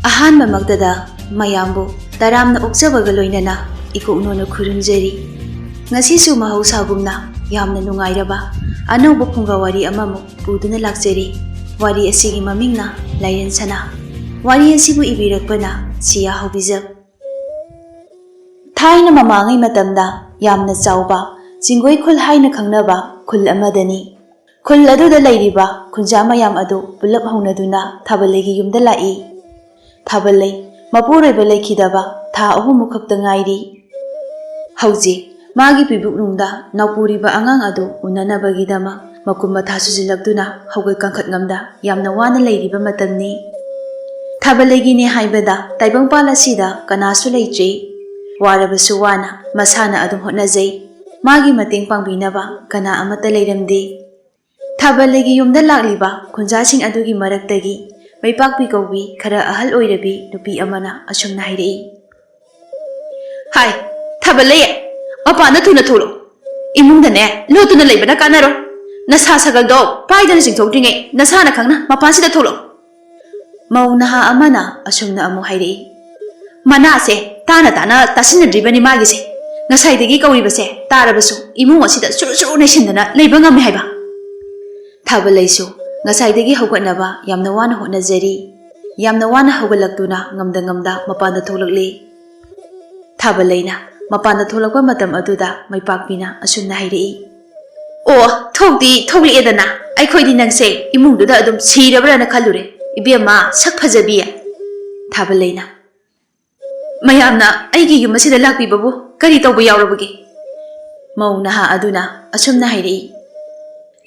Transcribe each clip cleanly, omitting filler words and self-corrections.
ꯑꯍꯥꯟꯕꯃꯛꯇꯗ ꯃꯌꯥꯝꯕꯨ ꯇꯔꯥꯝꯅ ꯑꯣꯛꯆꯕꯒ ꯂꯣꯏꯅꯅ ꯏꯀꯣꯛꯅꯣꯅ ꯈꯨꯔꯨꯝꯖꯔꯤ꯫ ꯉꯁꯤꯁꯨ ꯃꯍꯧꯁꯥꯒꯨꯝꯅ ꯌꯥꯝꯅ ꯅꯨꯡꯉꯥꯏꯔꯕ ꯑꯅꯧꯕ ꯐꯨꯡꯒꯥꯋꯥꯔꯤ ꯑꯃꯃꯨꯛ ꯄꯨꯗꯨꯅ ꯂꯥꯛꯆꯔꯤ꯫ ꯋꯥꯔꯤ ꯑꯁꯤꯒꯤ ꯃꯃꯤꯡꯅ ꯂꯥꯏꯔꯦꯟ ꯁꯅꯥ꯫ ꯋꯥꯔꯤ ꯑꯁꯤꯕꯨ ꯏꯕꯤꯔꯛꯄꯅ ꯁꯤꯌꯥ ꯍꯧꯕꯤꯖꯝ꯫ ꯊꯥꯏꯅ ꯃꯃꯥꯡꯉꯩ ꯃꯇꯝꯗ ꯌꯥꯝꯅ ꯆꯥꯎꯕ ꯆꯤꯡꯒꯣꯏ ꯈꯨꯜ ꯍꯥꯏꯅ ꯈꯪꯅꯕ ꯈꯨꯜ ꯑꯃꯗꯅꯤ꯫ ꯈꯨꯜ ꯑꯗꯨꯗ ꯂꯩꯔꯤꯕ ꯈꯨꯟꯖꯥ ꯃꯌꯥꯝ ꯑꯗꯨ ꯄꯨꯂꯞ ꯍꯧꯅꯗꯨꯅ ꯊꯥꯕꯜꯂꯩꯒꯤ ꯌꯨꯝꯗ ꯂꯥꯛꯏ꯫ ꯊꯥꯕꯜꯂꯩ ꯃꯄꯨꯔꯣꯏꯕ ꯂꯩꯈꯤꯗꯕ ꯊꯥ 3 ꯈꯛꯇ ꯉꯥꯏꯔꯤ꯫ ꯍꯧꯖꯤꯛ ꯃꯥꯒꯤ ꯄꯤꯕꯨꯛꯅꯨꯡꯗ ꯅꯥꯎꯄꯨꯔꯤꯕ ꯑꯉꯥꯡ ꯑꯗꯨ ꯎꯅꯅꯕꯒꯤꯗꯃꯛ ꯃꯀꯨꯝ ꯃꯊꯥ ꯁꯨꯖꯤꯜꯂꯛꯇꯨꯅ ꯍꯧꯒꯠ ꯀꯥꯡꯈꯠ ꯉꯝꯗ ꯌꯥꯝꯅ ꯋꯥꯅ ꯂꯩꯔꯤꯕ ꯃꯇꯝꯅꯤ꯫ ꯊꯥꯕꯜꯂꯩꯒꯤꯅꯦ ꯍꯥꯏꯕꯗ ꯇꯥꯏꯕꯪꯄꯥꯜ ꯑꯁꯤꯗ ꯀꯅꯥꯁꯨ ꯂꯩꯇ꯭ꯔꯤ꯫ ꯋꯥꯔꯕꯁꯨ ꯋꯥꯅ ꯃꯁꯥꯅ ꯑꯗꯨꯝ ꯍꯣꯠꯅꯖꯩ꯫ ꯃꯥꯒꯤ ꯃꯇꯦꯡ ꯄꯥꯡꯕꯤꯅꯕ ꯀꯅꯥ ꯑꯃꯠꯇ ꯂꯩꯔꯝꯗꯦ꯫ ꯊꯥꯕꯜꯂꯩꯒꯤ ꯌꯨꯝꯗ ꯂꯥꯛꯂꯤꯕ ꯈꯨꯟꯖꯥꯁꯤꯡ ꯑꯗꯨꯒꯤ ꯃꯔꯛꯇꯒꯤ ꯃꯩꯄꯥꯛꯄꯤ ꯀꯧꯕꯤ ꯈꯔ ꯑꯍꯜ ꯑꯣꯏꯔꯕꯤ ꯅꯨꯄꯤ ꯑꯃꯅ ꯑꯁꯨꯝꯅ ꯍꯥꯏꯔꯛꯏ꯫ ꯍꯥꯏ ꯊꯥꯕꯜꯂꯩ, ꯃꯄꯥꯟꯗ ꯊꯨꯅ ꯊꯣꯛꯂꯛꯎ꯫ ꯏꯃꯨꯡꯗꯅꯦ ꯂꯣꯠꯇꯨꯅ ꯂꯩꯕꯅ ꯀꯥꯟꯅꯔꯣꯏ꯫ ꯅꯁꯥ ꯁꯒꯜꯗꯣ ꯄꯥꯏꯗꯅ ꯆꯤꯡꯊꯣꯛꯇ꯭ꯔꯤꯉꯩ ꯅꯁꯥꯅ ꯈꯪꯅ ꯃꯄꯥꯟꯁꯤꯗ ꯊꯣꯛꯂꯛꯎ꯫ ꯃꯧ ꯅꯍꯥ ꯑꯃꯅ ꯑꯁꯨꯝꯅ ꯑꯃꯨꯛ ꯍꯥꯏꯔꯛꯏ꯫ ꯃꯅꯥꯁꯦ ꯇꯥꯅ ꯇꯥꯁꯤꯟꯅꯗ꯭ꯔꯤꯕꯅꯤ ꯃꯥꯒꯤꯁꯦ꯫ ꯉꯁꯥꯏꯗꯒꯤ ꯀꯧꯔꯤꯕꯁꯦ ꯇꯥꯔꯕꯁꯨ ꯏꯃꯨꯡ ꯑꯁꯤꯗ ꯁꯨꯔꯨ ꯁꯨꯔꯨ ꯅꯩꯁꯤꯟꯗꯅ ꯂꯩꯕ ꯉꯝꯃꯦ ꯍꯥꯏꯕ꯫ ꯊꯥꯕꯜꯂꯩꯁꯨ ꯉꯁꯥꯏꯗꯒꯤ ꯍꯧꯒꯠꯅꯕ ꯌꯥꯝꯅ ꯋꯥꯅ ꯍꯣꯠꯅꯖꯔꯤ꯫ ꯌꯥꯝꯅ ꯋꯥꯅ ꯍꯧꯒꯠꯂꯛꯇꯨꯅ ꯉꯝꯗ ꯃꯄꯥꯟꯗ ꯊꯣꯛꯂꯛꯂꯤ꯫ ꯊꯥꯕꯜꯂꯩꯅ ꯃꯄꯥꯟꯗ ꯊꯣꯛꯂꯛꯄ ꯃꯇꯝ ꯑꯗꯨꯗ ꯃꯩꯄꯥꯛꯄꯤꯅ ꯑꯁꯨꯝꯅ ꯍꯥꯏꯔꯛꯏ꯫ ꯑꯣ ꯊꯣꯛꯇꯤ ꯊꯣꯛꯂꯛꯑꯦꯗꯅ ꯑꯩꯈꯣꯏꯗꯤ ꯅꯪꯁꯦ ꯏꯃꯨꯡꯗꯨꯗ ꯑꯗꯨꯝ ꯁꯤꯔꯕ꯭ꯔꯅ ꯈꯜꯂꯨꯔꯦ ꯏꯕꯦꯝꯃ ꯁꯛ ꯐꯖꯕꯤ꯫ ꯊꯥꯕꯜꯂꯩꯅ ꯃꯌꯥꯝꯅ ꯑꯩꯒꯤ ꯌꯨꯝ ꯑꯁꯤꯗ ꯂꯥꯛꯄꯤꯕꯕꯨ ꯀꯔꯤ ꯇꯧꯕ ꯌꯥꯎꯔꯕꯒꯦ? ꯃꯧ ꯅꯍꯥ ꯑꯗꯨꯅ ꯑꯁꯨꯝꯅ ꯍꯥꯏꯔꯛꯏ꯫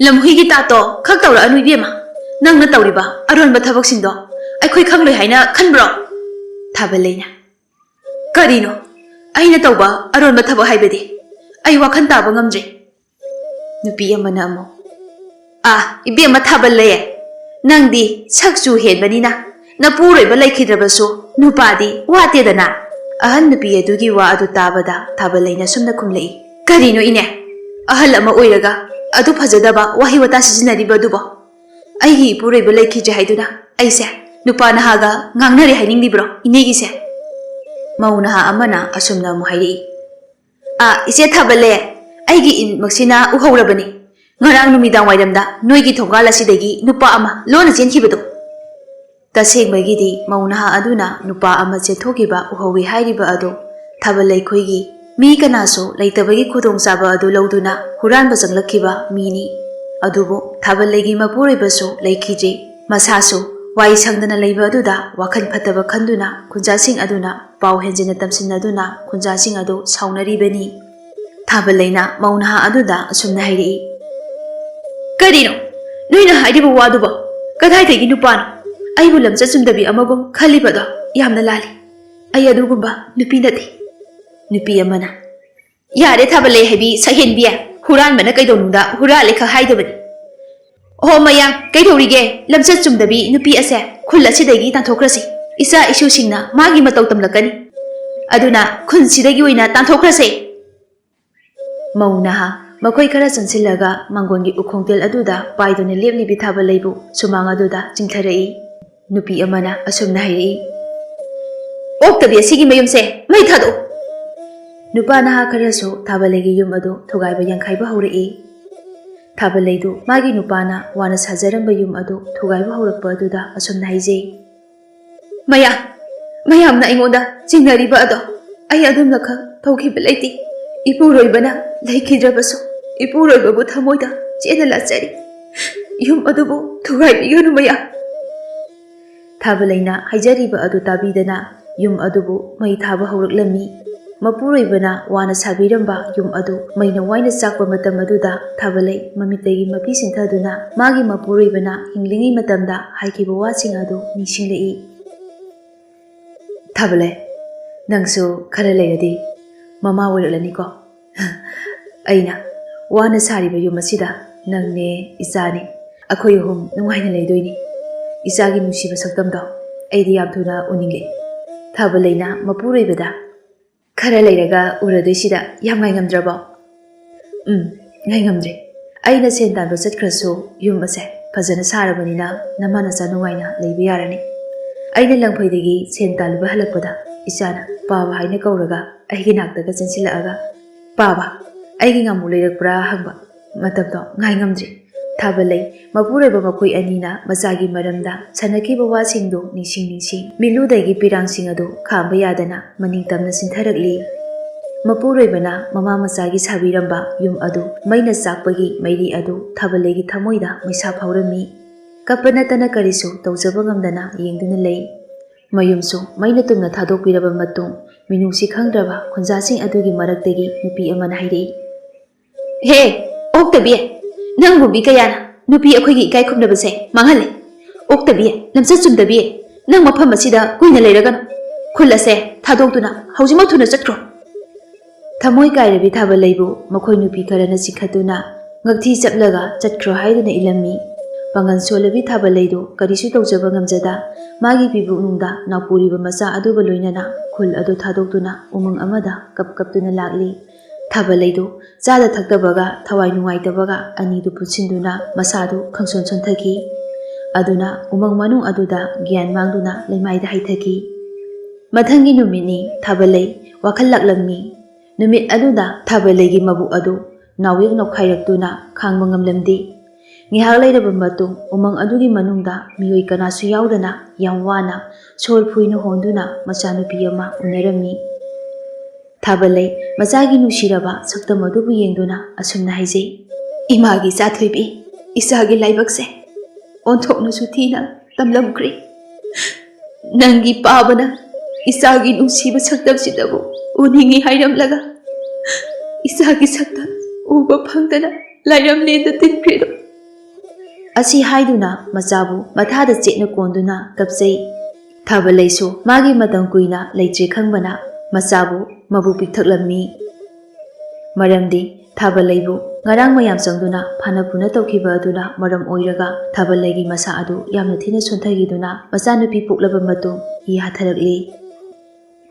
ꯂꯝꯍꯨꯏꯒꯤ ꯇꯥꯠꯇꯣ ꯈꯛ ꯇꯧꯔꯛꯑꯅꯨ ꯏꯕꯦꯝꯃ꯫ ꯅꯪꯅ ꯇꯧꯔꯤꯕ ꯑꯔꯣꯟꯕ ꯊꯕꯛꯁꯤꯡꯗꯣ ꯑꯩꯈꯣꯏ ꯈꯪꯂꯣꯏ ꯍꯥꯏꯅ ꯈꯟꯕ꯭ꯔꯣ? ꯊꯥꯕꯜꯂꯩꯅ ꯀꯔꯤꯅꯣ ꯑꯩꯅ ꯇꯧꯕ ꯑꯔꯣꯟꯕ ꯊꯕꯛ ꯍꯥꯏꯕꯗꯤ? ꯑꯩ ꯋꯥꯈꯜ ꯇꯥꯕ ꯉꯝꯗ꯭ꯔꯦ꯫ ꯅꯨꯄꯤ ꯑꯃꯅ ꯑꯃꯨꯛ ꯏꯕꯦꯝꯃ ꯊꯥꯕꯜꯂꯩ, ꯅꯪꯗꯤ ꯁꯛꯆꯨ ꯍꯦꯟꯕꯅꯤꯅ ꯅꯄꯨꯔꯣꯏꯕ ꯂꯩꯈꯤꯗ꯭ꯔꯕꯁꯨ ꯅꯨꯄꯥꯗꯤ ꯋꯥꯠꯇꯦꯗꯅ꯫ ꯑꯍꯟ ꯅꯨꯄꯤ ꯑꯗꯨꯒꯤ ꯋꯥ ꯑꯗꯨ ꯇꯥꯕꯗ ꯊꯥꯕꯜꯂꯩꯅ ꯁꯨꯝꯅ ꯈꯨꯝꯂꯛꯏ꯫ ꯀꯔꯤꯅꯣ ꯏꯅꯦ, ꯑꯍꯜ ꯑꯃ ꯑꯣꯏꯔꯒ ꯑꯗꯨ ꯐꯖꯗꯕ ꯋꯥꯍꯩ ꯋꯥꯇꯥ ꯁꯤꯖꯤꯟꯅꯔꯤꯕ ꯑꯗꯨꯕꯣ? ꯑꯩꯒꯤ ꯏꯄꯨꯔꯣꯏꯕ ꯂꯩꯈꯤꯗ꯭ꯔꯦ ꯍꯥꯏꯗꯨꯅ ꯑꯩꯁꯦ ꯅꯨꯄꯥ ꯅꯍꯥꯒ ꯉꯥꯡꯅꯔꯦ ꯍꯥꯏꯅꯤꯡꯂꯤꯕ꯭ꯔꯣ ꯏꯅꯦꯒꯤꯁꯦ? ꯃꯧ ꯅꯍꯥ ꯑꯃꯅ ꯑꯁꯨꯝꯅ ꯑꯃꯨꯛ ꯍꯥꯏꯔꯛꯏ꯫ ꯏꯆꯦ ꯊꯥꯕꯜꯂꯩ, ꯑꯩꯒꯤ ꯏꯟꯃꯛꯁꯤꯅ ꯎꯍꯧꯔꯕꯅꯤ꯫ ꯉꯔꯥꯡ ꯅꯨꯃꯤꯗꯥꯡ ꯋꯥꯏꯔꯝꯗ ꯅꯣꯏꯒꯤ ꯊꯣꯡꯒꯥꯜ ꯑꯁꯤꯗꯒꯤ ꯅꯨꯄꯥ ꯑꯃ ꯂꯣꯟꯅ ꯆꯦꯟꯈꯤꯕꯗꯣ꯫ ꯇꯁꯦꯡꯕꯒꯤꯗꯤ ꯃꯧ ꯅꯍꯥ ꯑꯗꯨꯅ ꯅꯨꯄꯥ ꯑꯃ ꯆꯦꯟꯊꯣꯛꯈꯤꯕ ꯎꯍꯧꯏ ꯍꯥꯏꯔꯤꯕ ꯑꯗꯨ ꯊꯥꯕꯜꯂꯩ ꯈꯣꯏꯒꯤ ꯃꯤ ꯀꯅꯥꯁꯨ ꯂꯩꯇꯕꯒꯤ ꯈꯨꯗꯣꯡꯆꯥꯕ ꯑꯗꯨ ꯂꯧꯗꯨꯅ ꯍꯨꯔꯥꯟꯕ ꯆꯪꯂꯛꯈꯤꯕ ꯃꯤꯅꯤ꯫ ꯑꯗꯨꯕꯨ ꯊꯥꯕꯜꯂꯩꯒꯤ ꯃꯄꯨꯔꯣꯏꯕꯁꯨ ꯂꯩꯈꯤꯗ꯭ꯔꯤ꯫ ꯃꯁꯥꯁꯨ ꯋꯥꯏ ꯁꯪꯗꯅ ꯂꯩꯕ ꯑꯗꯨꯗ ꯋꯥꯈꯜ ꯐꯠꯇꯕ ꯈꯟꯗꯨꯅ ꯈꯨꯟꯖꯥꯁꯤꯡ ꯑꯗꯨꯅ ꯄꯥꯎ ꯍꯦꯟꯖꯤꯟꯅ ꯇꯝꯁꯤꯟꯅꯗꯨꯅ ꯈꯨꯟꯖꯥꯁꯤꯡ ꯑꯗꯨ ꯁꯥꯎꯅꯔꯤꯕꯅꯤ꯫ ꯊꯥꯕꯜꯂꯩꯅ ꯃꯧ ꯅꯍꯥ ꯑꯗꯨꯗ ꯑꯁꯨꯝꯅ ꯍꯥꯏꯔꯛꯏ꯫ ꯀꯔꯤꯅꯣ ꯅꯣꯏꯅ ꯍꯥꯏꯔꯤꯕ ꯋꯥꯗꯨꯕꯣ? ꯀꯗꯥꯏꯗꯒꯤ ꯅꯨꯄꯥꯅꯣ? ꯑꯩꯕꯨ ꯂꯝꯆꯠ ꯆꯨꯝꯗꯕꯤ ꯑꯃꯒꯨꯝ ꯈꯜꯂꯤꯕꯗꯣ ꯌꯥꯝꯅ ꯂꯥꯜꯂꯤ꯫ ꯑꯩ ꯑꯗꯨꯒꯨꯝꯕ ꯅꯨꯄꯤ ꯅꯠꯇꯦ꯫ ꯅꯨꯄꯤ ꯑꯃꯅ ꯌꯥꯔꯦ ꯊꯥꯕꯜꯂꯩ ꯍꯥꯏꯕꯤ ꯁꯛꯍꯦꯟꯕꯤ, ꯍꯨꯔꯥꯟꯕꯅ ꯀꯩꯗꯧꯅꯨꯡꯗ ꯍꯨꯔꯥꯜꯂꯦ ꯈꯛ ꯍꯥꯏꯗꯕꯅꯤ꯫ ꯑꯣ ꯃꯌꯥꯝ ꯀꯩꯗꯧꯔꯤꯒꯦ? ꯂꯝꯆꯠ ꯆꯨꯝꯗꯕꯤ ꯅꯨꯄꯤ ꯑꯁꯦ ꯈꯨꯜ ꯑꯁꯤꯗꯒꯤ ꯇꯥꯟꯊꯣꯛꯈ꯭ꯔꯁꯤ꯫ ꯏꯆꯥ ꯏꯁꯨꯁꯤꯡꯅ ꯃꯥꯒꯤ ꯃꯇꯧ ꯇꯝꯂꯛꯀꯅꯤ꯫ ꯑꯗꯨꯅ ꯈꯨꯟꯁꯤꯗꯒꯤ ꯑꯣꯏꯅ ꯇꯥꯟꯊꯣꯛꯈ꯭ꯔꯁꯦ꯫ ꯃꯧ ꯅꯍꯥ ꯃꯈꯣꯏ ꯈꯔ ꯆꯪꯁꯤꯜꯂꯒ ꯃꯥꯡꯒꯣꯟꯒꯤ ꯎꯈꯣꯡꯇꯦꯜ ꯑꯗꯨꯗ ꯄꯥꯏꯗꯨꯅ ꯂꯦꯞꯂꯤꯕꯤ ꯊꯥꯕꯜꯂꯩꯕꯨ ꯁꯨꯃꯥꯡ ꯑꯗꯨꯗ ꯆꯤꯡꯊꯔꯛꯏ꯫ ꯅꯨꯄꯤ ꯑꯃꯅ ꯑꯁꯨꯝꯅ ꯍꯥꯏꯔꯛꯏ꯫ ꯑꯣꯛꯇꯕꯤ ꯑꯁꯤꯒꯤ ꯃꯌꯨꯝꯁꯦ ꯃꯩ ꯊꯥꯗꯣꯛꯎ꯫ ꯅꯨꯄꯥ ꯅꯍꯥ ꯈꯔꯁꯨ ꯊꯥꯕꯜꯂꯩꯒꯤ ꯌꯨꯝ ꯑꯗꯨ ꯊꯨꯒꯥꯏꯕ ꯌꯥꯡꯈꯥꯏꯕ ꯍꯧꯔꯛꯏ꯫ ꯊꯥꯕꯜꯂꯩꯗꯨ ꯃꯥꯒꯤ ꯅꯨꯄꯥꯅ ꯋꯥꯅ ꯁꯥꯖꯔꯝꯕ ꯌꯨꯝ ꯑꯗꯨ ꯊꯨꯒꯥꯏꯕ ꯍꯧꯔꯛꯄ ꯑꯗꯨꯗ ꯑꯁꯨꯝꯅ ꯍꯥꯏꯖꯩ꯫ ꯃꯌꯥꯝꯅ ꯑꯩꯉꯣꯟꯗ ꯆꯤꯡꯅꯔꯤꯕ ꯑꯗꯣ ꯑꯩ ꯑꯗꯨꯝꯅ ꯈꯛ ꯇꯧꯈꯤꯕ ꯂꯩꯇꯦ꯫ ꯏꯄꯨꯔꯣꯏꯕꯅ ꯂꯩꯈꯤꯗ꯭ꯔꯕꯁꯨ ꯏꯄꯨꯔꯣꯏꯕꯕꯨ ꯊꯃꯣꯏꯗ ꯆꯦꯠꯅ ꯂꯥꯠꯆꯔꯤ꯫ ꯌꯨꯝ ꯑꯗꯨꯕꯨ ꯊꯨꯒꯥꯏꯕꯤꯒꯅꯨ ꯃꯌꯥꯝ꯫ ꯊꯥꯕꯜꯂꯩꯅ ꯍꯥꯏꯖꯔꯤꯕ ꯑꯗꯨ ꯇꯥꯕꯤꯗꯅ ꯌꯨꯝ ꯑꯗꯨꯕꯨ ꯃꯩ ꯊꯥꯕ ꯍꯧꯔꯛꯂꯝꯃꯤ꯫ ꯃꯄꯨꯔꯣꯏꯕꯅ ꯋꯥꯅ ꯁꯥꯕꯤꯔꯝꯕ ꯌꯨꯝ ꯑꯗꯨ ꯃꯩꯅ ꯋꯥꯏꯅ ꯆꯥꯛꯄ ꯃꯇꯝ ꯑꯗꯨꯗ ꯊꯥꯕꯜꯂꯩ ꯃꯃꯤꯠꯇꯒꯤ ꯃꯄꯤ ꯆꯤꯡꯊꯗꯨꯅ ꯃꯥꯒꯤ ꯃꯄꯨꯔꯣꯏꯕꯅ ꯍꯤꯡꯂꯤꯉꯩ ꯃꯇꯝꯗ ꯍꯥꯏꯈꯤꯕ ꯋꯥꯁꯤꯡ ꯑꯗꯨ ꯅꯤꯡꯁꯤꯡꯂꯛꯏ꯫ ꯊꯥꯕꯜꯂꯩ, ꯅꯪꯁꯨ ꯈꯔ ꯂꯩꯔꯗꯤ ꯃꯃꯥ ꯑꯣꯏꯔꯛꯂꯅꯤꯀꯣ꯫ ꯑꯩꯅ ꯋꯥꯅ ꯁꯥꯔꯤꯕ ꯌꯨꯝ ꯑꯁꯤꯗ ꯅꯪꯅꯦ ꯏꯆꯥꯅꯦ ꯑꯩꯈꯣꯏ ꯑꯍꯨꯝ ꯅꯨꯡꯉꯥꯏꯅ ꯂꯩꯗꯣꯏꯅꯤ꯫ ꯏꯆꯥꯒꯤ ꯅꯨꯡꯁꯤꯕ ꯁꯛꯇꯝꯗꯣ ꯑꯩꯗꯤ ꯌꯥꯝ ꯊꯨꯅ ꯎꯅꯤꯡꯂꯦ꯫ ꯊꯥꯕꯜꯂꯩꯅ ꯃꯄꯨꯔꯣꯏꯕꯗ ꯈꯔ ꯂꯩꯔꯒ ꯎꯔꯗꯣꯏꯁꯤꯗ ꯌꯥꯝ ꯉꯥꯏꯉꯝꯗ꯭ꯔꯕꯣ? ꯉꯥꯏꯉꯝꯗ꯭ꯔꯦ꯫ ꯑꯩꯅ ꯁꯦꯟ ꯇꯥꯟꯕ ꯆꯠꯈ꯭ꯔꯁꯨ ꯌꯨꯝ ꯑꯁꯦ ꯐꯖꯅ ꯁꯥꯔꯕꯅꯤꯅ ꯅꯃꯥ ꯅꯆꯥ ꯅꯨꯡꯉꯥꯏꯅ ꯂꯩꯕ ꯌꯥꯔꯅꯤ꯫ ꯑꯩꯅ ꯂꯪꯐꯩꯗꯒꯤ ꯁꯦꯟ ꯇꯥꯜꯂꯨꯕ ꯍꯜꯂꯛꯄꯗ ꯏꯆꯥꯅ ꯄꯥꯕ ꯍꯥꯏꯅ ꯀꯧꯔꯒ ꯑꯩꯒꯤ ꯅꯥꯛꯇꯒ ꯆꯪꯁꯤꯜꯂꯛꯑꯒ ꯄꯥꯕ ꯑꯩꯒꯤ ꯉꯥꯃꯨ ꯂꯩꯔꯛꯄ꯭ꯔꯥ ꯍꯪꯕ ꯃꯇꯝꯗꯣ ꯉꯥꯏ ꯉꯝꯗ꯭ꯔꯤ ꯊꯥꯕꯜꯂꯩ ꯃꯄꯨꯔꯣꯏꯕ ꯃꯈꯣꯏ ꯑꯅꯤꯅ ꯃꯆꯥꯒꯤ ꯃꯔꯝꯗ ꯁꯥꯟꯅꯈꯤꯕ ꯋꯥꯁꯤꯡꯗꯨ ꯅꯤꯡꯁꯤꯡ ꯃꯤꯠꯂꯨꯗꯒꯤ ꯄꯤꯔꯥꯡꯁꯤꯡ ꯑꯗꯨ ꯈꯥꯝꯕ ꯌꯥꯗꯅ ꯃꯅꯤꯡꯇꯝꯅ ꯆꯤꯟꯊꯔꯛꯂꯤ꯫ ꯃꯄꯨꯔꯣꯏꯕꯅ ꯃꯃꯥ ꯃꯆꯥꯒꯤ ꯁꯥꯕꯤꯔꯝꯕ ꯌꯨꯝ ꯑꯗꯨ ꯃꯩꯅ ꯆꯥꯛꯄꯒꯤ ꯃꯩꯔꯤ ꯑꯗꯨ ꯊꯥꯕꯜꯂꯩꯒꯤ ꯊꯃꯣꯏꯗ ꯃꯩꯁꯥ ꯐꯥꯎꯔꯝꯃꯤ꯫ ꯀꯞꯄ ꯅꯠꯇꯅ ꯀꯔꯤꯁꯨ ꯇꯧꯖꯕ ꯉꯝꯗꯅ ꯌꯦꯡꯗꯨꯅ ꯂꯩ꯫ ꯃꯌꯨꯝꯁꯨ ꯃꯩꯅ ꯇꯨꯝꯅ ꯊꯥꯗꯣꯛꯄꯤꯔꯕ ꯃꯇꯨꯡ ꯃꯤꯅꯨꯡꯁꯤ ꯈꯪꯗ꯭ꯔꯕ ꯈꯨꯟꯖꯥꯁꯤꯡ ꯑꯗꯨꯒꯤ ꯃꯔꯛꯇꯒꯤ ꯅꯨꯄꯤ ꯑꯃꯅ ꯍꯥꯏꯔꯛꯏ, "ꯍꯦ ꯑꯣꯛꯇꯕꯤ, ꯅꯪ ꯕꯨꯕꯤ ꯀꯌꯥꯅ ꯅꯨꯄꯤ ꯑꯩꯈꯣꯏꯒꯤ ꯏꯀꯥꯏ ꯈꯨꯝꯅꯕꯁꯦ ꯃꯥꯡꯍꯜꯂꯦ꯫ ꯑꯣꯛꯇꯕꯤ, ꯂꯝꯆꯠ ꯆꯨꯝꯗꯕꯤ, ꯅꯪ ꯃꯐꯝ ꯑꯁꯤꯗ ꯀꯨꯏꯅ ꯂꯩꯔꯒꯅꯨ꯫ ꯈꯨꯜ ꯑꯁꯦ ꯊꯥꯗꯣꯛꯇꯨꯅ ꯍꯧꯖꯤꯛꯃꯛ ꯊꯨꯅ ꯆꯠꯈ꯭ꯔꯣ." ꯊꯃꯣꯏ ꯀꯥꯏꯔꯕꯤ ꯊꯥꯕꯜꯂꯩꯕꯨ ꯃꯈꯣꯏ ꯅꯨꯄꯤ ꯈꯔꯅ ꯆꯤꯡꯈꯠꯇꯨꯅ ꯉꯛꯊꯤ ꯆꯞꯂꯒ ꯆꯠꯈ꯭ꯔꯣ ꯍꯥꯏꯗꯨꯅ ꯏꯜꯂꯝꯃꯤ꯫ ꯄꯥꯡꯒꯜ ꯁꯣꯜꯂꯕꯤ ꯊꯥꯕꯜꯂꯩꯗꯨ ꯀꯔꯤꯁꯨ ꯇꯧꯖꯕ ꯉꯝꯖꯗ ꯃꯥꯒꯤ ꯄꯤꯕꯨꯛꯅꯨꯡꯗ ꯅꯥꯎꯄꯨꯔꯤꯕ ꯃꯆꯥ ꯑꯗꯨꯒ ꯂꯣꯏꯅꯅ ꯈꯨꯜ ꯑꯗꯨ ꯊꯥꯗꯣꯛꯇꯨꯅ ꯎꯃꯪ ꯑꯃꯗ ꯀꯞꯇꯨꯅ ꯂꯥꯛꯂꯤ꯫ ꯊꯥꯕꯜꯂꯩꯗꯨ ꯆꯥꯗ ꯊꯛꯇꯕꯒ ꯊꯋꯥꯏ ꯅꯨꯡꯉꯥꯏꯇꯕꯒ ꯑꯅꯤꯗꯨ ꯄꯨꯟꯁꯤꯟꯗꯨꯅ ꯃꯁꯥꯗꯨ ꯈꯪꯁꯣꯟ ꯁꯣꯟꯊꯈꯤ꯫ ꯑꯗꯨꯅ ꯎꯃꯪ ꯃꯅꯨꯡ ꯑꯗꯨꯗ ꯒ꯭ꯌꯥꯟ ꯃꯥꯡꯗꯨꯅ ꯂꯩꯃꯥꯏꯗ ꯍꯩꯊꯈꯤ꯫ ꯃꯊꯪꯒꯤ ꯅꯨꯃꯤꯠꯅꯤ ꯊꯥꯕꯜꯂꯩ ꯋꯥꯈꯜ ꯂꯥꯛꯂꯝꯃꯤ꯫ ꯅꯨꯃꯤꯠ ꯑꯗꯨꯗ ꯊꯥꯕꯜꯂꯩꯒꯤ ꯃꯕꯨꯛ ꯑꯗꯨ ꯅꯥꯎꯌꯦꯛ ꯅꯣꯛꯈꯥꯏꯔꯛꯇꯨꯅ ꯈꯥꯡꯕ ꯉꯝꯂꯝꯗꯦ꯫ ꯉꯥꯏꯍꯥꯛ ꯂꯩꯔꯕ ꯃꯇꯨꯡ ꯎꯃꯪ ꯑꯗꯨꯒꯤ ꯃꯅꯨꯡꯗ ꯃꯤꯑꯣꯏ ꯀꯅꯥꯁꯨ ꯌꯥꯎꯗꯅ ꯌꯥꯝ ꯋꯥꯅ ꯁꯣꯔ ꯐꯨꯏꯅ ꯍꯣꯟꯗꯨꯅ ꯃꯆꯥꯅꯨꯄꯤ ꯑꯃ ꯎꯅꯔꯝꯃꯤ꯫ ꯊꯥꯕꯜꯂꯩ ꯃꯆꯥꯒꯤ ꯅꯨꯡꯁꯤꯔꯕ ꯁꯛꯇꯝ ꯑꯗꯨꯕꯨ ꯌꯦꯡꯗꯨꯅ ꯑꯁꯨꯝꯅ ꯍꯥꯏꯖꯩ, "ꯏꯃꯥꯒꯤ ꯏꯆꯥꯊꯣꯏꯕꯤ, ꯏꯆꯥꯒꯤ ꯂꯥꯏꯕꯛꯁꯦ ꯑꯣꯟꯊꯣꯛꯅꯁꯨ ꯊꯤꯅ ꯇꯝꯂꯝꯈ꯭ꯔꯦ꯫ ꯅꯪꯒꯤ ꯄꯥꯕꯅ ꯏꯆꯥꯒꯤ ꯅꯨꯡꯁꯤꯕ ꯁꯛꯇꯝꯁꯤꯗꯕꯨ ꯎꯅꯤꯡꯉꯤ ꯍꯥꯏꯔꯝꯂꯒ ꯏꯆꯥꯒꯤ ꯁꯛꯇꯝ ꯎꯕ ꯐꯪꯗꯅ ꯂꯥꯏꯔꯝꯂꯦꯟꯗ ꯇꯤꯟꯈ꯭ꯔꯦꯗꯣ." ꯑꯁꯤ ꯍꯥꯏꯗꯨꯅ ꯃꯆꯥꯕꯨ ꯃꯊꯥꯗ ꯆꯦꯠꯅ ꯀꯣꯟꯗꯨꯅ ꯀꯞꯆꯩ꯫ ꯊꯥꯕꯜꯂꯩꯁꯨ ꯃꯥꯒꯤ ꯃꯇꯝ ꯀꯨꯏꯅ ꯂꯩꯇ꯭ꯔꯦ ꯈꯪꯕꯅ ꯃꯆꯥꯕꯨ ꯃꯕꯨꯛ ꯄꯤꯛꯊꯛꯂꯝꯃꯤ꯫ ꯃꯔꯝꯗꯤ ꯊꯥꯕꯜꯂꯩꯕꯨ ꯉꯔꯥꯡ ꯃꯌꯥꯝ ꯆꯪꯗꯨꯅ ꯐꯥꯅ ꯐꯨꯅ ꯇꯧꯈꯤꯕ ꯑꯗꯨꯅ ꯃꯔꯝ ꯑꯣꯏꯔꯒ ꯊꯥꯕꯜꯂꯩꯒꯤ ꯃꯁꯥ ꯑꯗꯨ ꯌꯥꯝꯅ ꯊꯤꯅ ꯁꯣꯟꯊꯈꯤꯗꯨꯅ ꯃꯆꯥꯅꯨꯄꯤ ꯄꯣꯛꯂꯕ ꯃꯇꯨꯡ ꯏ ꯍꯥꯊꯔꯛꯂꯤ꯫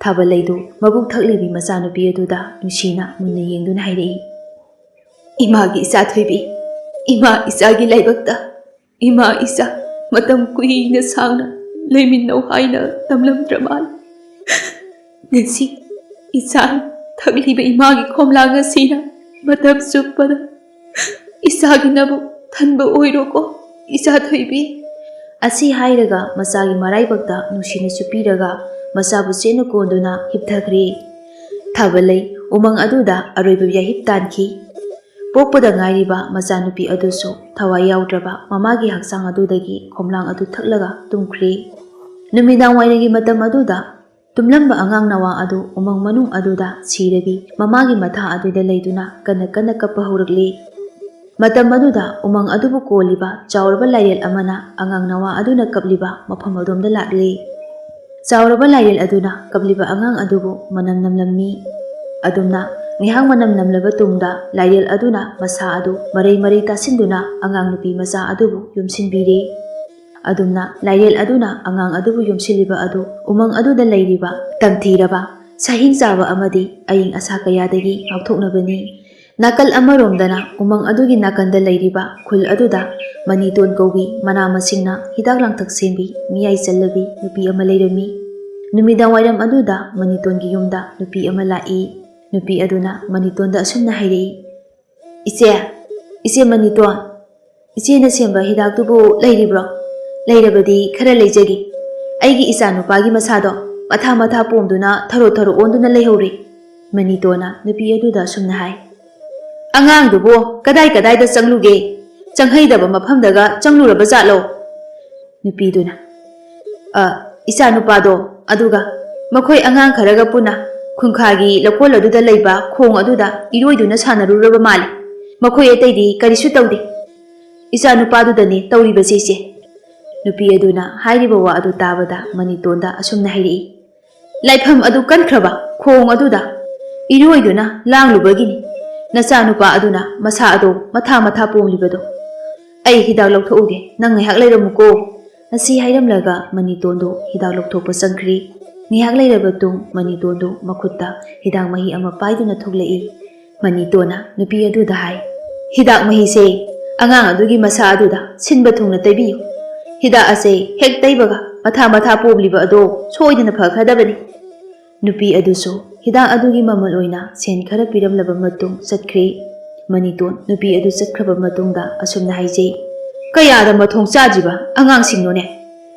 ꯊꯥꯕꯜꯂꯩꯗꯨ ꯃꯕꯨꯛ ꯊꯛꯂꯤꯕꯤ ꯃꯆꯥꯅꯨꯄꯤ ꯑꯗꯨꯗ ꯅꯨꯡꯁꯤꯅ ꯃꯨꯟꯅ ꯌꯦꯡꯗꯨꯅ ꯍꯥꯏꯔꯛꯏ, "ꯏꯃꯥꯒꯤ ꯏꯆꯥꯊꯣꯏꯕꯤ, ꯏꯃꯥ ꯏꯆꯥꯒꯤ ꯂꯥꯏꯕꯛꯇ ꯏꯃꯥ ꯏꯆꯥ ꯃꯇꯝ ꯀꯨꯏꯅ ꯁꯥꯡꯅ ꯂꯩꯃꯤꯟꯅꯧ ꯍꯥꯏꯅ ꯇꯝꯂꯝꯗ꯭ꯔ ꯃꯥꯜꯂꯦ꯫ ꯉꯁꯤ ꯏꯆꯥꯅ ꯊꯛꯂꯤꯕ ꯏꯃꯥꯒꯤ ꯈꯣꯝꯂꯥꯡ ꯑꯁꯤꯅ ꯃꯇꯝ ꯆꯨꯞꯄꯗ ꯏꯆꯥꯒꯤ ꯅꯕꯨꯛ ꯊꯟꯕ ꯑꯣꯏꯔꯣꯀꯣ ꯏꯆꯥꯊꯣꯏꯕꯤ." ꯑꯁꯤ ꯍꯥꯏꯔꯒ ꯃꯆꯥꯒꯤ ꯃꯔꯥꯏꯕꯛꯇ ꯅꯨꯡꯁꯤꯅ ꯆꯨꯞꯄꯤꯔꯒ ꯃꯆꯥꯕꯨ ꯆꯦꯠꯅ ꯀꯣꯟꯗꯨꯅ ꯍꯤꯞꯊꯈ꯭ꯔꯦ꯫ ꯊꯥꯕꯜꯂꯩ ꯎꯃꯪ ꯑꯗꯨꯗ ꯑꯔꯣꯏꯕ ꯌꯥꯍꯤꯞ ꯇꯥꯟꯈꯤ꯫ ꯄꯣꯛꯄꯗ ꯉꯥꯏꯔꯤꯕ ꯃꯆꯥꯅꯨꯄꯤ ꯑꯗꯨꯁꯨ ꯊꯋꯥꯏ ꯌꯥꯎꯗ꯭ꯔꯕ ꯃꯃꯥꯒꯤ ꯍꯛꯆꯥꯡ ꯑꯗꯨꯗꯒꯤ ꯈꯣꯝꯂꯥꯡ ꯑꯗꯨ ꯊꯛꯂꯒ ꯇꯨꯝꯈ꯭ꯔꯦ꯫ ꯅꯨꯃꯤꯗꯥꯡ ꯋꯥꯏꯔꯝꯒꯤ ꯃꯇꯝ ꯑꯗꯨꯗ ꯇꯨꯝꯂꯝꯕ ꯑꯉꯥꯡ ꯅꯋꯥ ꯑꯗꯨ ꯎꯃꯪ ꯃꯅꯨꯡ ꯑꯗꯨꯗ ꯁꯤꯔꯕꯤ ꯃꯃꯥꯒꯤ ꯃꯊꯥ ꯑꯗꯨꯗ ꯂꯩꯗꯨꯅ ꯀꯟꯅ ꯀꯟꯅ ꯀꯞꯄ ꯍꯧꯔꯛꯂꯤ꯫ ꯃꯇꯝ ꯑꯗꯨꯗ ꯎꯃꯪ ꯑꯗꯨꯕꯨ ꯀꯣꯜꯂꯤꯕ ꯆꯥꯎꯔꯕ ꯂꯥꯏꯔꯦꯜ ꯑꯃꯅ ꯑꯉꯥꯡ ꯅꯋꯥ ꯑꯗꯨꯅ ꯀꯞꯂꯤꯕ ꯃꯐꯝ ꯑꯗꯣꯝꯗ ꯂꯥꯛꯂꯤ꯫ ꯆꯥꯎꯔꯕ ꯂꯥꯏꯔꯦꯜ ꯑꯗꯨꯅ ꯀꯞꯂꯤꯕ ꯑꯉꯥꯡ ꯑꯗꯨꯕꯨ ꯃꯅꯝ ꯅꯝꯂꯝꯃꯤ꯫ ꯑꯗꯨꯝꯅ ꯉꯥꯏꯍꯥꯛ ꯃꯅꯝ ꯅꯝꯂꯕ ꯇꯨꯡꯗ ꯂꯥꯏꯔꯦꯜ ꯑꯗꯨꯅ ꯃꯁꯥ ꯑꯗꯨ ꯃꯔꯩ ꯃꯔꯩ ꯇꯥꯁꯤꯟꯗꯨꯅ ꯑꯉꯥꯡ ꯅꯨꯄꯤ ꯃꯆꯥ ꯑꯗꯨꯕꯨ ꯌꯣꯝꯁꯤꯟꯕꯤꯔꯤ꯫ ꯑꯗꯨꯝꯅ ꯂꯥꯏꯔꯦꯜ ꯑꯗꯨꯅ ꯑꯉꯥꯡ ꯑꯗꯨꯕꯨ ꯌꯣꯝꯁꯤꯜꯂꯤꯕ ꯑꯗꯨ ꯎꯃꯪ ꯑꯗꯨꯗ ꯂꯩꯔꯤꯕ ꯇꯝꯊꯤꯔꯕ ꯁꯥꯍꯤꯡ ꯆꯥꯕ ꯑꯃꯗꯤ ꯑꯏꯪ ꯑꯁꯥ ꯀꯌꯥꯗꯒꯤ ꯉꯥꯛꯊꯣꯛꯅꯕꯅꯤ꯫ ꯅꯥꯀꯜ ꯑꯃꯔꯣꯝꯗꯅ ꯎꯃꯪ ꯑꯗꯨꯒꯤ ナꯀꯟꯗ ꯂꯩꯔꯤꯕ ꯈꯨꯜ ꯑꯗꯨꯗ ꯃꯅꯤꯇꯣꯟ ꯀꯧꯕꯤ ꯃꯅꯥ ꯃꯁꯤꯡꯅ ꯍꯤꯗꯥꯛ ꯂꯥꯡꯊꯛ ꯁꯦꯝꯕꯤ ꯃꯤꯌꯥꯏ ꯆꯜꯂꯕꯤ ꯅꯨꯄꯤ ꯑꯃ ꯂꯩꯔꯝꯃꯤ꯫ ꯅꯨꯃꯤꯗꯥꯡ ꯋꯥꯏꯔꯝ ꯑꯗꯨꯗ ꯃꯅꯤꯇꯣꯟꯒꯤ ꯌꯨꯝꯗ ꯅꯨꯄꯤ ꯑꯃ ꯂꯥꯛꯏ꯫ ꯅꯨꯄꯤ ꯑꯗꯨꯅ ꯃꯅꯤꯇꯣꯟꯗ ꯑꯁꯨꯝꯅ ꯍꯥꯏꯔꯛꯏ, "ꯏꯆꯦ ꯃꯅꯤꯇꯣꯟ, ꯏꯆꯦꯅ ꯁꯦꯝꯕ ꯍꯤꯗꯥꯛꯇꯨꯕꯨ ꯂꯩꯔꯤꯕ꯭ꯔꯣ? ꯂꯩꯔꯕꯗꯤ ꯈꯔ ꯂꯩꯖꯒꯦ꯫ ꯑꯩꯒꯤ ꯏꯆꯥ ꯅꯨꯄꯥꯒꯤ ꯃꯁꯥꯗꯣ ꯃꯊꯥ ꯄꯣꯝꯗꯨꯅ ꯊꯔꯣ ꯑꯣꯟꯗꯨꯅ ꯂꯩꯍꯧꯔꯤ." ꯃꯅꯤꯇꯣꯟꯅ ꯅꯨꯄꯤ ꯑꯗꯨꯗ ꯑꯁꯨꯝꯅ ꯍꯥꯏ, "ꯑꯉꯥꯡꯗꯨꯕꯨ ꯀꯗꯥꯏꯗ ꯆꯪꯂꯨꯒꯦ? ꯆꯪꯍꯩꯗꯕ ꯃꯐꯝꯗꯒ ꯆꯪꯂꯨꯔꯕ ꯖꯥꯠꯂꯣ?" ꯅꯨꯄꯤꯗꯨꯅ, "ꯏꯆꯥ ꯅꯨꯄꯥꯗꯣ ꯑꯗꯨꯒ ꯃꯈꯣꯏ ꯑꯉꯥꯡ ꯈꯔꯒ ꯄꯨꯟꯅ ꯈꯨꯟꯈꯥꯒꯤ ꯂꯧꯀꯣꯜ ꯑꯗꯨꯗ ꯂꯩꯕ ꯈꯣꯡ ꯑꯗꯨꯗ ꯏꯔꯣꯏꯗꯨꯅ ꯁꯥꯟꯅꯔꯨꯔꯕ ꯃꯥꯜꯂꯤ꯫ ꯃꯈꯣꯏ ꯑꯇꯩꯗꯤ ꯀꯔꯤꯁꯨ ꯇꯧꯗꯦ꯫ ꯏꯆꯥ ꯅꯨꯄꯥꯗꯨꯗꯅꯤ ꯇꯧꯔꯤꯕꯁꯤ ꯏꯆꯦ." ꯅꯨꯄꯤ ꯑꯗꯨꯅ ꯍꯥꯏꯔꯤꯕ ꯋꯥ ꯑꯗꯨ ꯇꯥꯕꯗ ꯃꯅꯤꯇꯣꯟꯗ ꯑꯁꯨꯝꯅ ꯍꯥꯏꯔꯛꯏ, "ꯂꯥꯏꯐꯝ ꯑꯗꯨ ꯀꯟꯈ꯭ꯔꯕ ꯈꯣꯡ ꯑꯗꯨꯗ ꯏꯔꯣꯏꯗꯨꯅ ꯂꯥꯡꯂꯨꯕꯒꯤꯅꯤ ꯅꯆꯥ ꯅꯨꯄꯥ ꯑꯗꯨꯅ ꯃꯁꯥ ꯑꯗꯨ ꯃꯊꯥ ꯄꯣꯝꯂꯤꯕꯗꯣ꯫ ꯑꯩ ꯍꯤꯗꯥꯛ ꯂꯧꯊꯣꯛꯎꯒꯦ, ꯅꯪ ꯉꯥꯏꯍꯥꯛ ꯂꯩꯔꯝꯃꯨꯀꯣ." ꯑꯁꯤ ꯍꯥꯏꯔꯝꯂꯒ ꯃꯅꯤꯇꯣꯟꯗꯨ ꯍꯤꯗꯥꯛ ꯂꯧꯊꯣꯛꯄ ꯆꯪꯈ꯭ꯔꯤ꯫ ꯉꯥꯏꯍꯥꯛ ꯂꯩꯔꯕ ꯇꯨꯡ ꯃꯅꯤꯇꯣꯟꯗꯨ ꯃꯈꯨꯠꯇ ꯍꯤꯗꯥꯛ ꯃꯍꯤ ꯑꯃ ꯄꯥꯏꯗꯨꯅ ꯊꯣꯛꯂꯛꯏ꯫ ꯃꯅꯤꯇꯣꯟꯅ ꯅꯨꯄꯤ ꯑꯗꯨꯗ ꯍꯥꯏ, "ꯍꯤꯗꯥꯛ ꯃꯍꯤꯁꯦ ꯑꯉꯥꯡ ꯑꯗꯨꯒꯤ ꯃꯁꯥ ꯑꯗꯨꯗ ꯁꯤꯟꯕ ꯊꯨꯡꯅ ꯇꯩꯕꯤꯌꯨ꯫ ꯍꯤꯗꯥꯛ ꯑꯁꯦ ꯍꯦꯛ ꯇꯩꯕꯒ ꯃꯊꯥ ꯄꯣꯝꯂꯤꯕ ꯑꯗꯣ ꯁꯣꯏꯗꯅ ꯐꯈ꯭ꯔꯗꯕꯅꯤ꯫ ꯅꯨꯄꯤ ꯑꯗꯨꯁꯨ ꯍꯤꯗꯥꯛ ꯑꯗꯨꯒꯤ ꯃꯃꯜ ꯑꯣꯏꯅ ꯁꯦꯟ ꯈꯔ ꯄꯤꯔꯝꯂꯕ ꯃꯇꯨꯡ ꯆꯠꯈ꯭ꯔꯦ꯫ ꯃꯅꯤꯇꯣꯟ ꯅꯨꯄꯤ ꯑꯗꯨ ꯆꯠꯈ꯭ꯔꯕ ꯃꯇꯨꯡꯗ ꯑꯁꯨꯝꯅ ꯍꯥꯏꯖꯩ, "ꯀꯌꯥꯗ ꯃꯊꯣꯡ ꯆꯥꯗ꯭ꯔꯤꯕ ꯑꯉꯥꯡꯁꯤꯡꯅꯣꯅꯦ!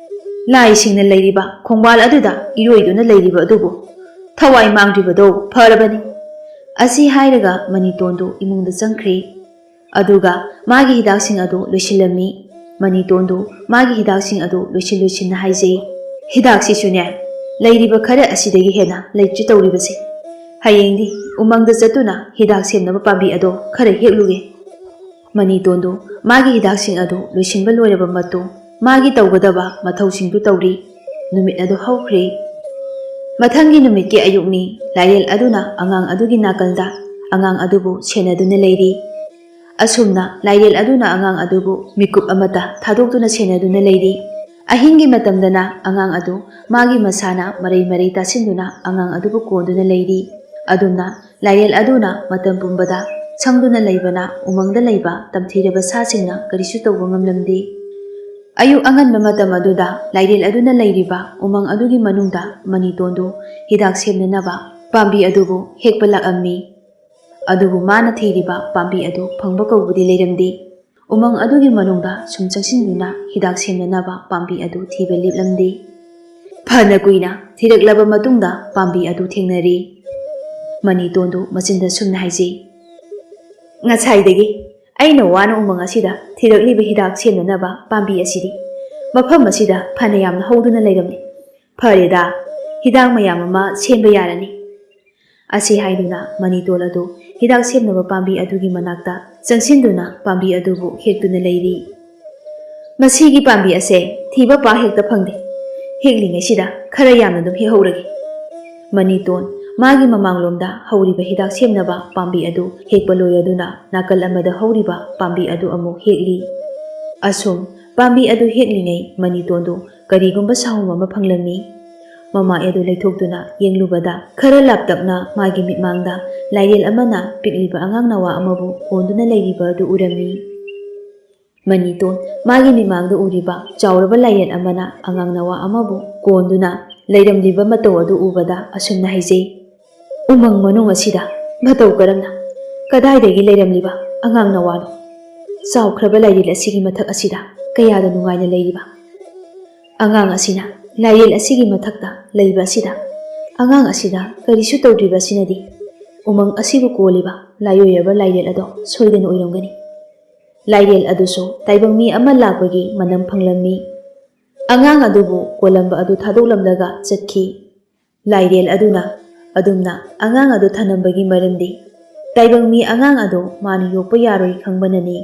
ꯂꯥꯏꯁꯤꯡꯅ ꯂꯩꯔꯤꯕ ꯈꯣꯡꯕꯥꯜ ꯑꯗꯨꯗ ꯏꯔꯣꯏꯗꯨꯅ ꯂꯩꯔꯤꯕ ꯑꯗꯨꯕꯨ ꯊꯋꯥꯏ ꯃꯥꯡꯗ꯭ꯔꯤꯕꯗꯣ ꯐꯔꯕꯅꯤ"꯫ ꯑꯁꯤ ꯍꯥꯏꯔꯒ ꯃꯅꯤꯇꯣꯟꯗꯨ ꯏꯃꯨꯡꯗ ꯆꯪꯈ꯭ꯔꯦ꯫ ꯑꯗꯨꯒ ꯃꯥꯒꯤ ꯍꯤꯗꯥꯛꯁꯤꯡ ꯑꯗꯨ ꯂꯣꯏꯁꯤꯜꯂꯝꯃꯤ꯫ ꯃꯅꯤꯇꯣꯟꯗꯨ ꯃꯥꯒꯤ ꯍꯤꯗꯥꯛꯁꯤꯡ ꯑꯗꯨ ꯂꯣꯏꯁꯤꯟꯅ ꯍꯥꯏꯖꯩ, "ꯍꯤꯗꯥꯛꯁꯤꯁꯨꯅꯦ ꯂꯩꯔꯤꯕ ꯈꯔ ꯑꯁꯤꯗꯒꯤ ꯍꯦꯟꯅ ꯂꯩꯇ꯭ꯔꯤ ꯇꯧꯔꯤꯕꯁꯦ꯫ ꯍꯌꯦꯡꯗꯤ ꯎꯃꯪꯗ ꯆꯠꯇꯨꯅ ꯍꯤꯗꯥꯛ ꯁꯦꯝꯅꯕ ꯄꯥꯝꯕꯤ ꯑꯗꯣ ꯈꯔ ꯍꯦꯛꯂꯨꯒꯦ"꯫ ꯃꯅꯤꯇꯣꯟꯗꯨ ꯃꯥꯒꯤ ꯍꯤꯗꯥꯛꯁꯤꯡ ꯑꯗꯨ ꯂꯣꯏꯁꯤꯟꯕ ꯂꯣꯏꯔꯕ ꯃꯇꯨꯡ ꯃꯥꯒꯤ ꯇꯧꯒꯗꯕ ꯃꯊꯧꯁꯤꯡꯗꯨ ꯇꯧꯔꯤ꯫ ꯅꯨꯃꯤꯠ ꯑꯗꯨ ꯍꯧꯈ꯭ꯔꯦ꯫ ꯃꯊꯪꯒꯤ ꯅꯨꯃꯤꯠꯀꯤ ꯑꯌꯨꯛꯅꯤ꯫ ꯂꯥꯏꯔꯦꯜ ꯑꯗꯨꯅ ꯑꯉꯥꯡ ꯑꯗꯨꯒꯤ ꯅꯥꯀꯜꯗ ꯑꯉꯥꯡ ꯑꯗꯨꯕꯨ ꯁꯦꯟꯅꯗꯨꯅ ꯂꯩꯔꯤ꯫ ꯑꯁꯨꯝꯅ ꯂꯥꯏꯔꯦꯜ ꯑꯗꯨꯅ ꯑꯉꯥꯡ ꯑꯗꯨꯕꯨ ꯃꯤꯀꯨꯞ ꯑꯃꯠꯇ ꯊꯥꯗꯣꯛꯇꯨꯅ ꯁꯦꯟꯅꯗꯨꯅ ꯂꯩꯔꯤ꯫ ꯑꯍꯤꯡꯒꯤ ꯃꯇꯝꯗꯅ ꯑꯉꯥꯡ ꯑꯗꯨ ꯃꯥꯒꯤ ꯃꯁꯥꯅ ꯃꯔꯩ ꯇꯥꯁꯤꯟꯗꯨꯅ ꯑꯉꯥꯡ ꯑꯗꯨꯕꯨ ꯀꯣꯟꯗꯨꯅ ꯂꯩꯔꯤ꯫ ꯑꯗꯨꯝꯅ ꯂꯥꯏꯔꯦꯜ ꯑꯗꯨꯅ ꯃꯇꯝ ꯄꯨꯝꯕꯗ ꯁꯪꯗꯨꯅ ꯂꯩꯕꯅ ꯎꯃꯪꯗ ꯂꯩꯕ ꯇꯝꯊꯤꯔꯕ ꯁꯥꯁꯤꯡꯅ ꯀꯔꯤꯁꯨ ꯇꯧꯕ ꯉꯝꯂꯝꯗꯦ꯫ ꯑꯌꯨꯛ ꯑꯉꯟꯕ ꯃꯇꯝ ꯑꯗꯨꯗ ꯂꯥꯏꯔꯦꯜ ꯑꯗꯨꯅ ꯂꯩꯔꯤꯕ ꯎꯃꯪ ꯑꯗꯨꯒꯤ ꯃꯅꯨꯡꯗ ꯃꯅꯤꯇꯣꯟꯗꯨ ꯍꯤꯗꯥꯛ ꯁꯦꯝꯅꯅꯕ ꯄꯥꯝꯕꯤ ꯑꯗꯨꯕꯨ ꯍꯦꯛꯄ ꯂꯥꯛꯑꯝꯃꯤ꯫ ꯑꯗꯨꯕꯨ ꯃꯥꯅ ꯊꯤꯔꯤꯕ ꯄꯥꯝꯕꯤ ꯑꯗꯨ ꯐꯪꯕ ꯀꯧꯕꯗꯤ ꯂꯩꯔꯝꯗꯦ꯫ ꯎꯃꯪ ꯑꯗꯨꯒꯤ ꯃꯅꯨꯡꯗ ꯁꯨꯝ ꯆꯪꯁꯤꯟꯗꯨꯅ ꯍꯤꯗꯥꯛ ꯁꯦꯝꯅꯅꯕ ꯄꯥꯝꯕꯤ ꯑꯗꯨ ꯊꯤꯕ ꯂꯦꯞꯂꯝꯗꯦ꯫ ꯐꯅ ꯀꯨꯏꯅ ꯊꯤꯔꯛꯂꯕ ꯃꯇꯨꯡꯗ ꯄꯥꯝꯕꯤ ꯑꯗꯨ ꯊꯦꯡꯅꯔꯦ꯫ ꯃꯅꯤꯇꯣꯟꯗꯨ ꯃꯆꯤꯟꯗ ꯁꯨꯝꯅ ꯍꯥꯏꯖꯩ, "ꯉꯁꯥꯏꯗꯒꯤ ꯑꯩꯅ ꯋꯥꯅ ꯎꯃꯪ ꯑꯁꯤꯗ ꯊꯤꯔꯛꯂꯤꯕ ꯍꯤꯗꯥꯛ ꯁꯦꯝꯅꯅꯕ ꯄꯥꯝꯕꯤ ꯑꯁꯤꯗꯤ ꯃꯐꯝ ꯑꯁꯤꯗ ꯐꯅ ꯌꯥꯝꯅ ꯍꯧꯗꯨꯅ ꯂꯩꯔꯝꯃꯤ꯫ ꯐꯔꯦꯗ, ꯍꯤꯗꯥꯛ ꯃꯌꯥꯝ ꯑꯃ ꯁꯦꯝꯕ ꯌꯥꯔꯅꯤ"꯫ ꯑꯁꯤ ꯍꯥꯏꯗꯨꯅ ꯃꯅꯤꯇꯣꯟ ꯑꯗꯨ ꯍꯤꯗꯥꯛ ꯁꯦꯝꯅꯕ ꯄꯥꯝꯕꯤ ꯑꯗꯨꯒꯤ ꯃꯅꯥꯛꯇ ꯆꯪꯁꯤꯟꯗꯨꯅ ꯄꯥꯝꯕꯤ ꯑꯗꯨꯕꯨ ꯍꯦꯛꯇꯨꯅ ꯂꯩꯔꯤ꯫ "ꯃꯁꯤꯒꯤ ꯄꯥꯝꯕꯤ ꯑꯁꯦ ꯊꯤꯕ ꯄꯥꯛ ꯍꯦꯛꯇ ꯐꯪꯗꯦ꯫ ꯍꯦꯛꯂꯤꯉꯩꯁꯤꯗ ꯈꯔ ꯌꯥꯝꯅ ꯑꯗꯨꯝ ꯍꯦꯛꯍꯧꯔꯒꯦ"꯫ ꯃꯅꯤꯇꯣꯟ ꯃꯥꯒꯤ ꯃꯃꯥꯡꯂꯣꯝꯗ ꯍꯧꯔꯤꯕ ꯍꯤꯗꯥꯛ ꯁꯦꯝꯅꯕ ꯄꯥꯝꯕꯤ ꯑꯗꯨ ꯍꯦꯛꯄ ꯂꯣꯏꯔꯗꯨꯅ ꯅꯥꯀꯜ ꯑꯃꯗ ꯍꯧꯔꯤꯕ ꯄꯥꯝꯕꯤ ꯑꯗꯨ ꯑꯃꯨꯛ ꯍꯦꯛꯂꯤ꯫ ꯑꯁꯨꯝ ꯄꯥꯝꯕꯤ ꯑꯗꯨ ꯍꯦꯛꯂꯤꯉꯩ ꯃꯅꯤꯇꯣꯟꯗꯨ ꯀꯔꯤꯒꯨꯝꯕ ꯁꯥꯍꯨꯝ ꯑꯃ ꯐꯪꯂꯝꯃꯤ꯫ ꯃꯃꯥꯏ ꯑꯗꯨ ꯂꯩꯊꯣꯛꯇꯨꯅ ꯌꯦꯡꯂꯨꯕꯗ ꯈꯔ ꯂꯥꯞꯇꯛꯅ ꯃꯥꯒꯤ ꯃꯤꯠꯃꯥꯡꯗ ꯂꯥꯏꯔꯦꯜ ꯑꯃꯅ ꯄꯤꯛꯂꯤꯕ ꯑꯉꯥꯡ ꯅꯋꯥ ꯑꯃꯕꯨ ꯀꯣꯟꯗꯨꯅ ꯂꯩꯔꯤꯕ ꯑꯗꯨ ꯎꯔꯝꯃꯤ꯫ ꯃꯅꯤꯇꯣꯟ ꯃꯥꯒꯤ ꯃꯤꯠꯃꯥꯡꯗ ꯎꯔꯤꯕ ꯆꯥꯎꯔꯕ ꯂꯥꯏꯔꯦꯜ ꯑꯃꯅ ꯑꯉꯥꯡ ꯅꯋꯥ ꯑꯃꯕꯨ ꯀꯣꯟꯗꯨꯅ ꯂꯩꯔꯝꯂꯤꯕ ꯃꯇꯧ ꯑꯗꯨ ꯎꯕꯗ ꯑꯁꯨꯝꯅ ꯍꯥꯏꯖꯩ, "ꯎꯃꯪ ꯃꯅꯨꯡ ꯑꯁꯤꯗ ꯃꯇꯧ ꯀꯔꯝꯅ ꯀꯗꯥꯏꯗꯒꯤ ꯂꯩꯔꯝꯂꯤꯕ ꯑꯉꯥꯡ ꯅꯋꯥꯅꯣ? ꯆꯥꯎꯈ꯭ꯔꯕ ꯂꯥꯏꯔꯦꯜ ꯑꯁꯤꯒꯤ ꯃꯊꯛ ꯑꯁꯤꯗ ꯀꯌꯥꯗ ꯅꯨꯡꯉꯥꯏꯅ ꯂꯩꯔꯤꯕ ꯑꯉꯥꯡ ꯑꯁꯤꯅ ꯂꯥꯏꯔꯦꯜ ꯑꯁꯤꯒꯤ ꯃꯊꯛꯇ ꯂꯩꯕ ꯑꯁꯤꯗ ꯑꯉꯥꯡ ꯑꯁꯤꯗ ꯀꯔꯤꯁꯨ ꯇꯧꯗ꯭ꯔꯤꯕ ꯑꯁꯤꯅꯗꯤ ꯎꯃꯪ ꯑꯁꯤꯕꯨ ꯀꯣꯜꯂꯤꯕ ꯂꯥꯏꯑꯣꯏꯔꯕ ꯂꯥꯏꯔꯦꯜ ꯑꯗꯣ ꯁꯣꯏꯗꯅ ꯑꯣꯏꯔꯝꯒꯅꯤ"꯫ ꯂꯥꯏꯔꯦꯜ ꯑꯗꯨꯁꯨ ꯇꯥꯏꯕꯪ ꯃꯤ ꯑꯃ ꯂꯥꯛꯄꯒꯤ ꯃꯅꯝ ꯐꯪꯂꯝꯃꯤ꯫ ꯑꯉꯥꯡ ꯑꯗꯨꯕꯨ ꯀꯣꯜꯂꯝꯕ ꯑꯗꯨ ꯊꯥꯗꯣꯛꯂꯝꯂꯒ ꯆꯠꯈꯤ꯫ ꯂꯥꯏꯔꯦꯜ ꯑꯗꯨꯅ ꯑꯗꯨꯝꯅ ꯑꯉꯥꯡ ꯑꯗꯨ ꯊꯅꯝꯕꯒꯤ ꯃꯔꯝꯗꯤ ꯇꯥꯏꯕꯪ ꯃꯤ ꯑꯉꯥꯡ ꯑꯗꯨ ꯃꯥꯅ ꯌꯣꯛꯄ ꯌꯥꯔꯣꯏ ꯈꯪꯕꯅꯅꯤ꯫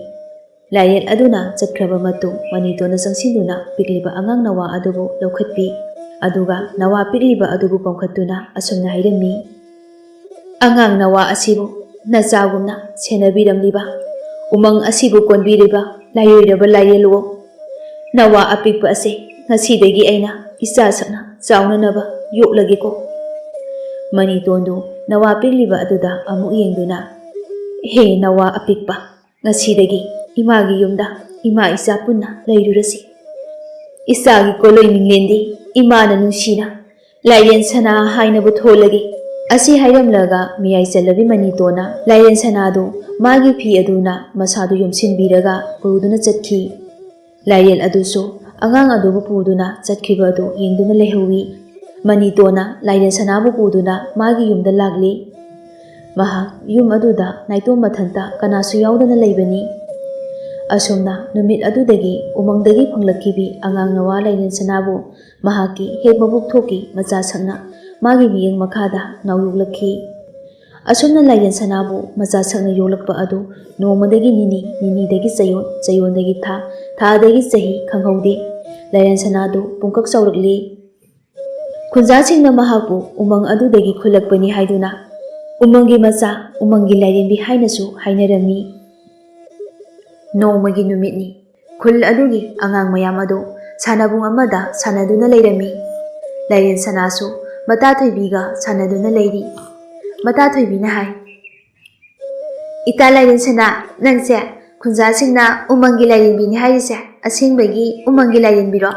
ꯂꯥꯏꯔꯦꯜ ꯑꯗꯨꯅ ꯆꯠꯈ꯭ꯔꯕ ꯃꯇꯨꯡ ꯃꯅꯤꯇꯣꯟꯅ ꯆꯪꯁꯤꯟꯗꯨꯅ ꯄꯤꯛꯂꯤꯕ ꯑꯉꯥꯡ ꯅꯋꯥ ꯑꯗꯨꯕꯨ ꯂꯧꯈꯠꯄꯤ꯫ ꯑꯗꯨꯒ ꯅꯋꯥ ꯄꯤꯛꯂꯤꯕ ꯑꯗꯨꯕꯨ ꯄꯝꯈꯠꯇꯨꯅ ꯑꯁꯨꯝꯅ ꯍꯥꯏꯔꯝꯃꯤ, "ꯑꯉꯥꯡ ꯅꯋꯥ ꯑꯁꯤꯕꯨ ꯅꯆꯥꯒꯨꯝꯅ ꯁꯦꯟꯅꯕꯤꯔꯝꯂꯤꯕ, ꯎꯃꯪ ꯑꯁꯤꯕꯨ ꯀꯣꯟꯕꯤꯔꯤꯕ ꯂꯥꯏꯑꯣꯏꯔꯕ ꯂꯥꯏꯔꯦꯜꯋꯣ, ꯅꯋꯥ ꯑꯄꯤꯛꯄ ꯑꯁꯦ ꯉꯁꯤꯗꯒꯤ ꯑꯩꯅ ꯏꯆꯥ ꯁꯛꯅ ꯆꯥꯎꯅꯅꯕ ꯌꯣꯛꯂꯒꯦꯀꯣ"꯫ ꯃꯅꯤꯇꯣꯟꯗꯨ ꯅꯋꯥ ꯄꯤꯛꯂꯤꯕ ꯑꯗꯨꯗ ꯑꯃꯨꯛ ꯌꯦꯡꯗꯨꯅ, "ꯍꯦ ꯅꯋꯥ ꯑꯄꯤꯛꯄ, ꯉꯁꯤꯗꯒꯤ ꯏꯃꯥꯒꯤ ꯌꯨꯝꯗ ꯏꯃꯥ ꯏꯆꯥ ꯄꯨꯟꯅ ꯂꯩꯔꯨꯔꯁꯤ꯫ ꯏꯆꯥꯒꯤ ꯀꯣꯂꯣꯏ ꯃꯤꯡꯂꯦꯟꯗꯤ ꯏꯃꯥꯅ ꯅꯨꯡꯁꯤꯅ ꯂꯥꯏꯔꯦꯟ ꯁꯅꯥ ꯍꯥꯏꯅꯕꯨ ꯊꯣꯜꯂꯒꯦ"꯫ ꯑꯁꯤ ꯍꯥꯏꯔꯝꯂꯒ ꯃꯤꯌꯥꯏ ꯆꯜꯂꯕꯤ ꯃꯅꯤꯇꯣꯟꯅ ꯂꯥꯏꯔꯦꯟ ꯁꯅꯥꯗꯨ ꯃꯥꯒꯤ ꯐꯤ ꯑꯗꯨꯅ ꯃꯁꯥꯗꯨ ꯌꯣꯝꯁꯤꯟꯕꯤꯔꯒ ꯄꯨꯗꯨꯅ ꯆꯠꯈꯤ꯫ ꯂꯥꯏꯔꯦꯜ ꯑꯗꯨꯁꯨ ꯑꯉꯥꯡ ꯑꯗꯨꯕꯨ ꯄꯨꯗꯨꯅ ꯆꯠꯈꯤꯕ ꯑꯗꯨ ꯌꯦꯡꯗꯨꯅ ꯂꯩꯍꯧꯏ꯫ ꯃꯅꯤꯇꯣꯟꯅ ꯂꯥꯏꯔꯦꯟ ꯁꯅꯥꯕꯨ ꯄꯨꯗꯨꯅ ꯃꯥꯒꯤ ꯌꯨꯝꯗ ꯂꯥꯛꯂꯤ꯫ ꯃꯍꯥꯛ ꯌꯨꯝ ꯑꯗꯨꯗ ꯅꯥꯏꯇꯣꯝ ꯃꯊꯟꯇ ꯀꯅꯥꯁꯨ ꯌꯥꯎꯗꯅ ꯂꯩꯕꯅꯤ꯫ ꯑꯁꯨꯝꯅ ꯅꯨꯃꯤꯠ ꯑꯗꯨꯗꯒꯤ ꯎꯃꯪꯗꯒꯤ ꯐꯪꯂꯛꯈꯤꯕꯤ ꯑꯉꯥꯡ ꯅꯋꯥ ꯂꯥꯏꯔꯦꯟ ꯁꯅꯥꯕꯨ ꯃꯍꯥꯛꯀꯤ ꯍꯦꯛ ꯃꯕꯨꯛ ꯊꯣꯛꯀꯤ ꯃꯆꯥ ꯁꯛꯅ ꯃꯥꯒꯤ ꯃꯤꯠꯌꯦꯡ ꯃꯈꯥꯗ ꯅꯥꯎ ꯌꯣꯛꯂꯛꯈꯤ꯫ ꯑꯁꯨꯝꯅ ꯂꯥꯏꯔꯦꯟ ꯁꯅꯥꯕꯨ ꯃꯆꯥ ꯁꯛꯅ ꯌꯣꯛꯂꯛꯄ ꯑꯗꯨ ꯅꯣꯡꯃꯗꯒꯤ ꯅꯤꯅꯤ, ꯅꯤꯅꯤꯗꯒꯤ ꯆꯌꯣꯜ, ꯆꯌꯣꯜꯗꯒꯤ ꯊꯥ, ꯊꯥꯗꯒꯤ ꯆꯍꯤ ꯈꯪꯍꯧꯗꯦ꯫ ꯂꯥꯏꯔꯦꯟ ꯁꯅꯥꯗꯨ ꯄꯨꯡꯀꯛ ꯆꯥꯎꯔꯛꯂꯤ꯫ ꯈꯨꯟꯖꯥꯁꯤꯡꯅ ꯃꯍꯥꯛꯄꯨ ꯎꯃꯪ ꯑꯗꯨꯗꯒꯤ ꯈꯨꯜꯂꯛꯄꯅꯤ ꯍꯥꯏꯗꯨꯅ ꯎꯃꯪꯒꯤ ꯃꯆꯥ, ꯎꯃꯪꯒꯤ ꯂꯥꯏꯔꯦꯟꯕꯤ ꯍꯥꯏꯅꯁꯨ ꯍꯥꯏꯅꯔꯝꯃꯤ꯫ ꯅꯣꯡꯃꯒꯤ ꯅꯨꯃꯤꯠꯅꯤ꯫ ꯈꯨꯜ ꯑꯗꯨꯒꯤ ꯑꯉꯥꯡ ꯃꯌꯥꯝ ꯑꯗꯨ ꯁꯥꯟꯅꯕꯨꯡ ꯑꯃꯗ ꯁꯥꯟꯅꯗꯨꯅ ꯂꯩꯔꯝꯃꯤ꯫ ꯂꯥꯏꯔꯦꯟ ꯁꯅꯥꯁꯨ ꯃꯇꯥꯊꯣꯏꯕꯤꯒ ꯁꯥꯟꯅꯗꯨꯅ ꯂꯩꯔꯤ꯫ ꯃꯇꯥꯊꯣꯏꯕꯤꯅ ꯍꯥꯏ, "ꯏꯇꯥ ꯂꯥꯏꯔꯦꯟ ꯁꯅꯥ, ꯅꯪꯁꯦ ꯈꯨꯟꯖꯥꯁꯤꯡꯅ ꯎꯃꯪꯒꯤ ꯂꯥꯏꯔꯦꯟꯕꯤꯅꯤ ꯍꯥꯏꯔꯤꯁꯦ ꯑꯁꯦꯡꯕꯒꯤ ꯎꯃꯪꯒꯤ ꯂꯥꯏꯔꯦꯟꯕꯤꯔꯣ"꯫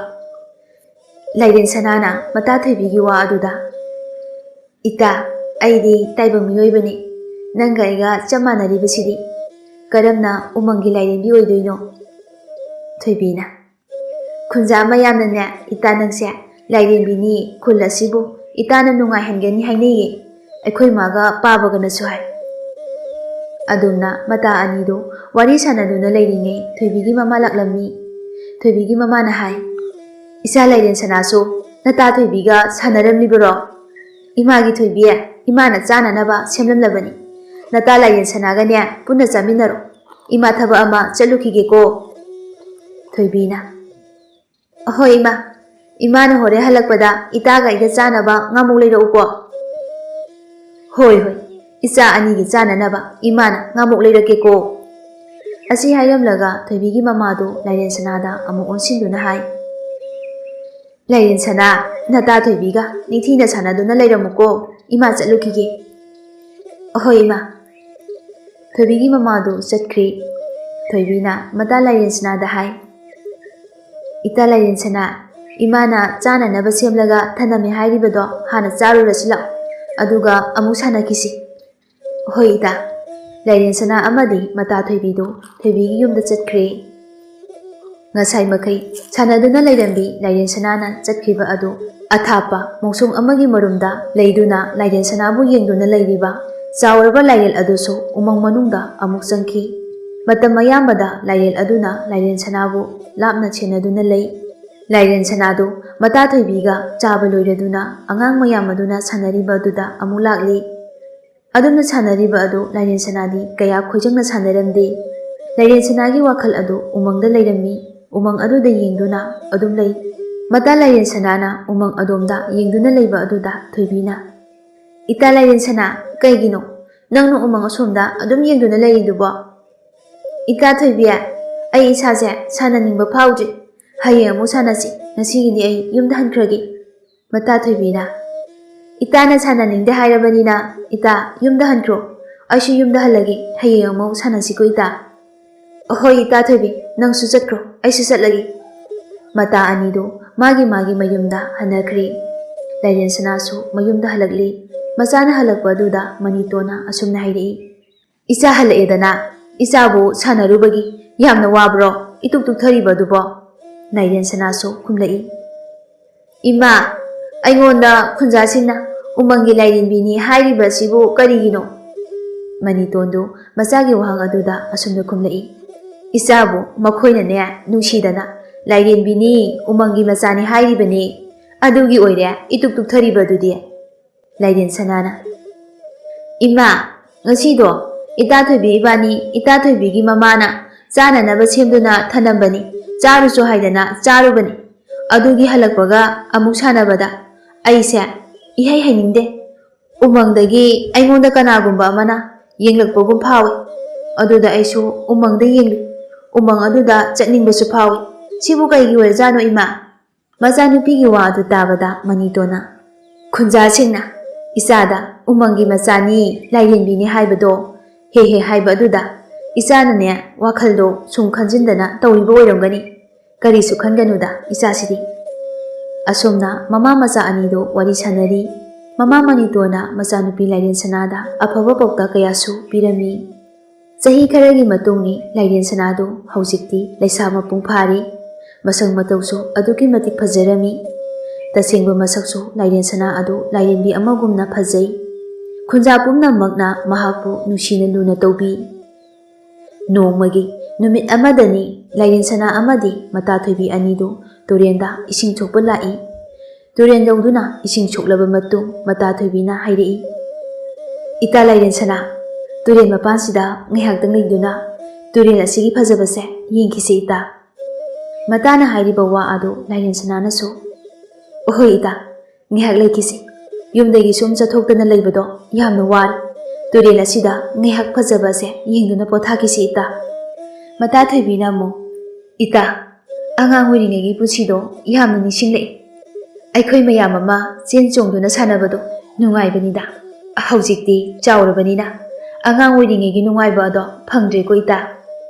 ꯂꯥꯏꯔꯦꯟ ꯁꯅꯥꯅ ꯃꯇꯥ ꯊꯣꯏꯕꯤꯒꯤ ꯋꯥ ꯑꯗꯨꯗ ꯏꯇꯥ ꯑꯩꯗꯤ ꯇꯥꯏꯕꯪ ꯃꯤꯑꯣꯏꯕꯅꯤ ꯅꯪꯒ ꯑꯩꯒ ꯆꯞ ꯃꯥꯟꯅꯔꯤꯕꯁꯤꯗꯤ ꯀꯔꯝꯅ ꯎꯃꯪꯒꯤ ꯂꯥꯏꯔꯦꯟꯕꯤ ꯑꯣꯏꯗꯣꯏꯅꯣ? ꯊꯣꯏꯕꯤꯅ ꯈꯨꯟꯖꯥ ꯃꯌꯥꯝꯅꯅꯦ ꯏꯇꯥ ꯅꯪꯁꯦ ꯂꯥꯏꯔꯦꯟꯕꯤꯅꯤ ꯈꯨꯜ ꯑꯁꯤꯕꯨ ꯏꯇꯥꯅ ꯅꯨꯡꯉꯥꯏꯍꯟꯒꯅꯤ ꯍꯥꯏꯅꯩꯌꯦ ꯑꯩꯈꯣꯏ ꯃꯥꯒ ꯄꯥꯕꯒꯅꯁꯨ ꯍꯥꯏ꯫ ꯑꯗꯨꯝꯅ ꯃꯇꯥ ꯑꯅꯤꯗꯨ ꯋꯥꯔꯤ ꯁꯥꯟꯅꯗꯨꯅ ꯂꯩꯔꯤꯉꯩ ꯊꯣꯏꯕꯤꯒꯤ ꯃꯃꯥ ꯂꯥꯛꯂꯝꯃꯤ꯫ ꯊꯣꯏꯕꯤꯒꯤ ꯃꯃꯥꯅ ꯍꯥꯏ, ꯏꯆꯥ ꯂꯥꯏꯔꯦꯟ ꯁꯅꯥꯁꯨ ꯅꯇꯥ ꯊꯣꯏꯕꯤꯒ ꯁꯥꯟꯅꯔꯝꯂꯤꯕꯔꯣ? ꯏꯃꯥꯒꯤ ꯊꯣꯏꯕꯤ ꯏꯃꯥꯅ ꯆꯥꯅꯅꯕ ꯁꯦꯝꯂꯝꯂꯕꯅꯤ ꯅꯇꯥ ꯂꯥꯏꯔꯦꯟ ꯁꯅꯥꯒꯅꯦ ꯄꯨꯟꯅ ꯆꯥꯃꯤꯟꯅꯔꯣ ꯏꯃꯥ ꯊꯕꯛ ꯑꯃ ꯆꯠꯂꯨꯈꯤꯒꯦꯀꯣ꯫ ꯊꯣꯏꯕꯤꯅ ꯑꯍꯣꯏ ꯏꯃꯥ ꯏꯃꯥꯅ ꯍꯣꯔꯦꯟ ꯍꯜꯂꯛꯄꯗ ꯏꯇꯥꯒ ꯑꯩꯒ ꯆꯥꯅꯕ ꯉꯥꯃꯨꯛ ꯂꯩꯔꯛꯎꯀꯣ꯫ ꯍꯣꯏ ꯍꯣꯏ ꯏꯆꯥ ꯑꯅꯤꯒꯤ ꯆꯥꯅꯅꯕ ꯏꯃꯥꯅ ꯉꯥꯃꯨꯛ ꯂꯩꯔꯛꯀꯦꯀꯣ꯫ ꯑꯁꯤ ꯍꯥꯏꯔꯝꯂꯒ ꯊꯣꯏꯕꯤꯒꯤ ꯃꯃꯥꯗꯨ ꯂꯥꯏꯔꯦꯟ ꯁꯅꯥꯗ ꯑꯃꯨꯛ ꯑꯣꯟꯁꯤꯟꯗꯨꯅ ꯍꯥꯏ, ꯂꯥꯏꯔꯦꯟ ꯁꯅꯥ ꯅꯇꯥ ꯊꯣꯏꯕꯤꯒ ꯅꯤꯡꯊꯤꯅ ꯁꯥꯟꯅꯗꯨꯅ ꯂꯩꯔꯝꯃꯨꯀꯣ ꯏꯃꯥ ꯆꯠꯂꯨꯈꯤꯒꯦ꯫ ꯑꯍꯣꯏ ꯏꯃꯥ꯫ ꯊꯣꯏꯕꯤꯒꯤ ꯃꯃꯥꯗꯨ ꯆꯠꯈ꯭ꯔꯤ꯫ ꯊꯣꯏꯕꯤꯅ ꯃꯇꯥ ꯂꯥꯏꯔꯦꯟ ꯁꯅꯥꯗ ꯍꯥꯏ, ꯏꯇꯥ ꯂꯥꯏꯔꯦꯟ ꯁꯅꯥ ꯏꯃꯥꯅ ꯆꯥꯅꯅꯕ ꯁꯦꯝꯂꯒ ꯊꯅꯝꯃꯦ ꯍꯥꯏꯔꯤꯕꯗꯣ ꯍꯥꯟꯅ ꯆꯥꯔꯨꯔꯁꯤ ꯂꯥꯛꯑꯣ ꯑꯗꯨꯒ ꯑꯃꯨꯛ ꯁꯥꯟꯅꯈꯤꯁꯤ꯫ ꯍꯣꯏ ꯏꯇꯥ꯫ ꯂꯥꯏꯔꯦꯟ ꯁꯅꯥ ꯑꯃꯗꯤ ꯃꯇꯥ ꯊꯣꯏꯕꯤꯗꯨ ꯊꯣꯏꯕꯤꯒꯤ ꯌꯨꯝꯗ ꯆꯠꯈ꯭ꯔꯦ꯫ ꯉꯁꯥꯏ ꯃꯈꯩ ꯁꯥꯟꯅꯗꯨꯅ ꯂꯩꯔꯝꯕꯤ ꯂꯥꯏꯔꯦꯟ ꯁꯅꯥꯅ ꯆꯠꯈꯤꯕ ꯑꯗꯨ ꯑꯊꯥꯞꯄ ꯃꯣꯡꯁꯣꯡ ꯑꯃꯒꯤ ꯃꯔꯨꯝꯗ ꯂꯩꯗꯨꯅ ꯂꯥꯏꯔꯦꯟ ꯁꯅꯥꯕꯨ ꯌꯦꯡꯗꯨꯅ ꯂꯩꯔꯤꯕ ꯆꯥꯎꯔꯕ ꯂꯥꯏꯔꯦꯜ ꯑꯗꯨꯁꯨ ꯎꯃꯪ ꯃꯅꯨꯡꯗ ꯑꯃꯨꯛ ꯆꯪꯈꯤ꯫ ꯃꯇꯝ ꯑꯌꯥꯝꯕꯗ ꯂꯥꯏꯔꯦꯜ ꯑꯗꯨꯅ ꯂꯥꯏꯔꯦꯟ ꯁꯅꯥꯕꯨ ಲಾಪ್ನ ꯁꯦꯟꯅꯗꯨꯅ ꯂꯩ꯫ ꯂꯥꯏꯔꯦꯟ ꯁꯅꯥꯗꯨ ꯃꯇꯥ ꯊꯣꯏꯕꯤꯒ ꯆꯥꯕ ꯂꯣꯏꯔꯗꯨꯅ ꯑꯉꯥꯡ ꯃꯌꯥꯝ ꯑꯗꯨꯅ ꯁꯥꯟꯅꯔꯤꯕ ꯑꯗꯨꯗ ꯑꯃꯨꯛ ꯂꯥꯛꯂꯤ꯫ ꯑꯗꯨꯝꯅ ꯁꯥꯟꯅꯔꯤꯕ ꯑꯗꯨ ꯂꯥꯏꯔꯦꯟ ꯁꯅꯥꯗꯤ ꯀꯌꯥ ꯈꯣꯏꯖꯪꯅ ꯁꯥꯟꯅꯔꯝꯗꯦ꯫ ꯂꯥꯏꯔꯦꯟ ꯁꯅꯥꯒꯤ ꯋꯥꯈꯜ ꯑꯗꯨ ꯎꯃꯪꯗ ꯂꯩꯔꯝꯃꯤ꯫ ꯎꯃꯪ ꯑꯗꯨꯗ ꯌꯦꯡꯗꯨꯅ ꯑꯗꯨꯝ ꯂꯩ꯫ ꯃꯇꯥ ꯂꯥꯏꯔꯦꯟ ꯁꯅꯥꯅ ꯎꯃꯪ ꯑꯗꯣꯝꯗ ꯌꯦꯡꯗꯨꯅ ꯂꯩꯕ ꯑꯗꯨꯗ ꯊꯣꯏꯕꯤꯅ, ꯏꯇꯥ ꯂꯥꯏꯔꯦꯟ ꯁꯅꯥ ꯀꯩꯒꯤꯅꯣ ꯅꯪꯅ ꯎꯃꯪ ꯑꯁꯣꯝꯗ ꯑꯗꯨꯝ ꯌꯦꯡꯗꯨꯅ ꯂꯩꯔꯤꯗꯨꯕꯣ? ꯏꯇꯥ ꯊꯣꯏꯕꯤ ꯑꯩ ꯏꯁꯥꯁꯦ ꯁꯥꯟꯅꯅꯤꯡꯕ ꯐꯥꯎꯗ꯭ꯔꯤ ꯍꯌꯦꯡ ꯑꯃꯨꯛ ꯁꯥꯟꯅꯁꯤ ꯉꯁꯤꯒꯤꯗꯤ ꯑꯩ ꯌꯨꯝꯗ ꯍꯟꯈ꯭ꯔꯒꯦ꯫ ꯃꯇꯥ ꯊꯣꯏꯕꯤꯅ, ꯏꯇꯥꯅ ꯁꯥꯟꯅꯅꯤꯡꯗꯦ ꯍꯥꯏꯔꯕꯅꯤꯅ ꯏꯇꯥ ꯌꯨꯝꯗ ꯍꯟꯈ꯭ꯔꯣ ꯑꯩꯁꯨ ꯌꯨꯝꯗ ꯍꯜꯂꯒꯦ ꯍꯌꯦꯡ ꯑꯃꯨꯛ ꯁꯥꯟꯅꯁꯤꯀꯣ ꯏꯇꯥ꯫ ꯑꯍꯣꯏ ꯏꯇꯥ ꯊꯣꯏꯕꯤ ꯅꯪꯁꯨ ꯆꯠꯈ꯭ꯔꯣ ꯑꯩꯁꯨ ꯆꯠꯂꯒꯦ꯫ ꯃꯇꯥ ꯑꯅꯤꯗꯨ ꯃꯥꯒꯤ ꯃꯌꯨꯝꯗ ꯍꯟꯅꯈ꯭ꯔꯤ꯫ ꯂꯥꯏꯔꯦꯟ ꯁꯅꯥꯁꯨ ꯃꯌꯨꯝꯗ ꯍꯜꯂꯛꯂꯤ꯫ ꯃꯆꯥꯅ ꯍꯜꯂꯛꯄ ꯑꯗꯨꯗ ꯃꯅꯤꯇꯣꯟꯅ ꯑꯁꯨꯝꯅ ꯍꯥꯏꯔꯛꯏ, ꯏꯆꯥ ꯍꯜꯂꯛꯑꯦꯗꯅ ꯏꯆꯥꯕꯨ ꯁꯥꯟꯅꯔꯨꯕꯒꯤ ꯌꯥꯝꯅ ꯋꯥꯕ꯭ꯔꯣ ꯏꯇꯨꯛ ꯇꯨꯛꯊꯔꯤꯕ ꯑꯗꯨꯕꯣ? ꯂꯥꯏꯔꯦꯟ ꯁꯅꯥꯁꯨ ꯈꯨꯝꯂꯛꯏ, ꯏꯃꯥ ꯑꯩꯉꯣꯟꯗ ꯈꯨꯟꯖꯥꯁꯤꯡꯅ ꯎꯃꯪꯒꯤ ꯂꯥꯏꯔꯦꯟꯕꯤꯅꯤ ꯍꯥꯏꯔꯤꯕ ꯑꯁꯤꯕꯨ ꯀꯔꯤꯒꯤꯅꯣ? ꯃꯅꯤꯇꯣꯟꯗꯨ ꯃꯆꯥꯒꯤ ꯋꯥꯍꯪ ꯑꯗꯨꯗ ꯑꯁꯨꯝꯅ ꯈꯨꯝꯂꯛꯏ, ꯏꯆꯥꯕꯨ ꯃꯈꯣꯏꯅꯅꯦ ꯅꯨꯡꯁꯤꯗꯅ ꯂꯥꯏꯔꯦꯟꯕꯤꯅꯤ ꯎꯃꯪꯒꯤ ꯃꯆꯥꯅꯤ ꯍꯥꯏꯔꯤꯕꯅꯤ ꯑꯗꯨꯒꯤ ꯑꯣꯏꯔꯦ ꯏꯇꯨꯛ ꯇꯨꯛꯊꯔꯤꯕꯗꯨꯗꯤ꯫ ꯂꯥꯏꯔꯦꯟ ꯁꯅꯥꯅ, ꯏꯃꯥ ꯉꯁꯤꯗꯣ ꯏꯇꯥ ꯊꯣꯏꯕꯤ ꯏꯕꯥꯅꯤ ꯏꯇꯥ ꯊꯣꯏꯕꯤꯒꯤ ꯃꯃꯥꯅ ꯆꯥꯅꯅꯕ ꯁꯦꯝꯗꯨꯅ ꯊꯅꯝꯕꯅꯤ ꯆꯥꯔꯨꯆꯣ ꯍꯥꯏꯗꯅ ꯆꯥꯔꯨꯕꯅꯤ ꯑꯗꯨꯒꯤ ꯍꯜꯂꯛꯄꯒ ꯑꯃꯨꯛ ꯁꯥꯟꯅꯕꯗ ꯑꯩꯁꯦ ꯏꯍꯩ ꯍꯩꯅꯤꯡꯗꯦ꯫ ꯎꯃꯪꯗꯒꯤ ꯑꯩꯉꯣꯟꯗ ꯀꯅꯥꯒꯨꯝꯕ ꯑꯃꯅ ꯌꯦꯡꯂꯛꯄꯒꯨꯝ ꯐꯥꯎꯏ ꯑꯗꯨꯗ ꯑꯩꯁꯨ ꯎꯃꯪꯗ ꯌꯦꯡꯂꯤ ꯎꯃꯪ ꯑꯗꯨꯗ ꯆꯠꯅꯤꯡꯕꯁꯨ ꯐꯥꯎꯏ ꯁꯤꯕꯨ ꯀꯩꯒꯤ ꯑꯣꯏꯔꯖꯥꯠꯅꯣ ꯏꯃꯥ? ꯃꯆꯥꯅꯨꯄꯤꯒꯤ ꯋꯥ ꯑꯗꯨ ꯇꯥꯕꯗ ꯃꯅꯤꯇꯣꯟꯅ, ꯈꯨꯟꯖꯥꯁꯤꯡꯅ ꯏꯆꯥꯗ ꯎꯃꯪꯒꯤ ꯃꯆꯥꯅꯤ ꯂꯥꯏꯔꯦꯟꯕꯤꯅꯤ ꯍꯥꯏꯕꯗꯣ ꯍꯦꯛ ꯍꯦꯛ ꯍꯥꯏꯕ ꯑꯗꯨꯗ ꯏꯆꯥꯅꯅꯦ ꯋꯥꯈꯜꯗꯣ ꯁꯨꯝ ꯈꯟꯖꯤꯟꯗꯅ ꯇꯧꯔꯤꯕ ꯑꯣꯏꯔꯝꯒꯅꯤ ꯀꯔꯤꯁꯨ ꯈꯟꯒꯅꯨꯗ ꯏꯆꯥꯁꯤꯗꯤ꯫ ꯑꯁꯣꯝꯅ ꯃꯃꯥ ꯃꯆꯥ ꯑꯅꯤꯗꯨ ꯋꯥꯔꯤ ꯁꯥꯟꯅꯔꯤ꯫ ꯃꯃꯥ ꯃꯅꯤꯇꯣꯟꯅ ꯃꯆꯥꯅꯨꯄꯤ ꯂꯥꯏꯔꯦꯟ ꯁꯅꯥꯗ ꯑꯐꯕ ꯄꯥꯎꯇꯥꯛ ꯀꯌꯥꯁꯨ ꯄꯤꯔꯝꯃꯤ꯫ ꯆꯍꯤ ꯈꯔꯒꯤ ꯃꯇꯨꯡꯅꯤ ꯂꯥꯏꯔꯦꯟ ꯁꯅꯥꯗꯨ ꯍꯧꯖꯤꯛꯇꯤ ꯂꯩꯁꯥ ꯃꯄꯨꯡ ꯐꯥꯔꯤ꯫ ꯃꯁꯛ ꯃꯇꯧꯁꯨ ꯑꯗꯨꯛꯀꯤ ꯃꯇꯤꯛ ꯐꯖꯔꯝꯃꯤ꯫ ꯇꯁꯦꯡꯕ ꯃꯁꯛꯁꯨ ꯂꯥꯏꯔꯦꯟ ꯁꯅꯥ ꯑꯗꯨ ꯂꯥꯏꯔꯦꯟꯕꯤ ꯑꯃꯒꯨꯝꯅ ꯐꯖꯩ꯫ ꯈꯨꯟꯖꯥ ꯄꯨꯝꯅꯃꯛꯅ ꯃꯍꯥꯛꯄꯨ ꯅꯨꯡꯁꯤꯅ ꯂꯨꯅ ꯇꯧꯕꯤ꯫ ꯅꯣꯡꯃꯒꯤ ꯅꯨꯃꯤꯠ ꯑꯃꯗꯅꯤ ꯂꯥꯏꯔꯦꯟ ꯁꯅꯥ ꯑꯃꯗꯤ ꯃꯇꯥ ꯊꯣꯏꯕꯤ ꯑꯅꯤꯗꯨ ꯇꯨꯔꯦꯟꯗ ꯏꯁꯤꯡ ꯁꯣꯛꯄ ꯂꯥꯛꯏ꯫ ꯇꯨꯔꯦꯟ ꯌꯧꯗꯨꯅ ꯏꯁꯤꯡ ꯁꯣꯛꯂꯕ ꯃꯇꯨꯡ ꯃꯇꯥ ꯊꯣꯏꯕꯤꯅ ꯍꯥꯏꯔꯛꯏ, ꯏꯇꯥ ꯂꯥꯏꯔꯦꯟ ꯁꯅꯥ ꯇꯨꯔꯦꯟ ꯃꯄꯥꯟꯁꯤꯗ ꯉꯥꯏꯍꯥꯛꯇꯪ ꯂꯩꯗꯨꯅ ꯇꯨꯔꯦꯟ ꯑꯁꯤꯒꯤ ꯐꯖꯕꯁꯦ ꯌꯦꯡꯈꯤꯁꯤ ꯏꯇꯥ꯫ ꯃꯇꯥꯅ ꯍꯥꯏꯔꯤꯕ ꯋꯥ ꯑꯗꯨ ꯂꯥꯏꯔꯦꯟ ꯁꯅꯥꯅꯁꯨ, ꯑꯍꯣꯏ ꯏꯇꯥ ꯉꯥꯏꯍꯥꯛ ꯂꯩꯈꯤꯁꯤ ꯌꯨꯝꯗꯒꯤ ꯁꯨꯝ ꯆꯠꯊꯣꯛꯇꯅ ꯂꯩꯕꯗꯣ ꯌꯥꯝꯅ ꯋꯥꯔꯦ ꯇꯨꯔꯦꯟ ꯑꯁꯤꯗ ꯉꯥꯏꯍꯥꯛ ꯐꯖꯕ ꯑꯁꯦ ꯌꯦꯡꯗꯨꯅ ꯄꯣꯊꯥꯈꯤꯁꯤ ꯏꯇꯥ꯫ ꯃꯇꯥ ꯊꯣꯏꯕꯤꯅ ꯑꯃꯨꯛ, ꯏꯇꯥ ꯑꯉꯥꯡ ꯑꯣꯏꯔꯤꯉꯩꯒꯤ ꯄꯨꯟꯁꯤꯗꯣ ꯌꯥꯝꯅ ꯅꯤꯡꯁꯤꯡꯂꯛꯏ ꯑꯩꯈꯣꯏ ꯃꯌꯥꯝ ꯑꯃ ꯆꯦꯟ ꯆꯣꯡꯗꯨꯅ ꯁꯥꯟꯅꯕꯗꯣ ꯅꯨꯡꯉꯥꯏꯕꯅꯤꯗ ꯍꯧꯖꯤꯛꯇꯤ ꯆꯥꯎꯔꯕꯅꯤꯅ ꯑꯉꯥꯡ ꯑꯣꯏꯔꯤꯉꯩꯒꯤ ꯅꯨꯡꯉꯥꯏꯕ ꯑꯗꯣ ꯐꯪꯗ꯭ꯔꯦꯀꯣ ꯏꯇꯥ꯫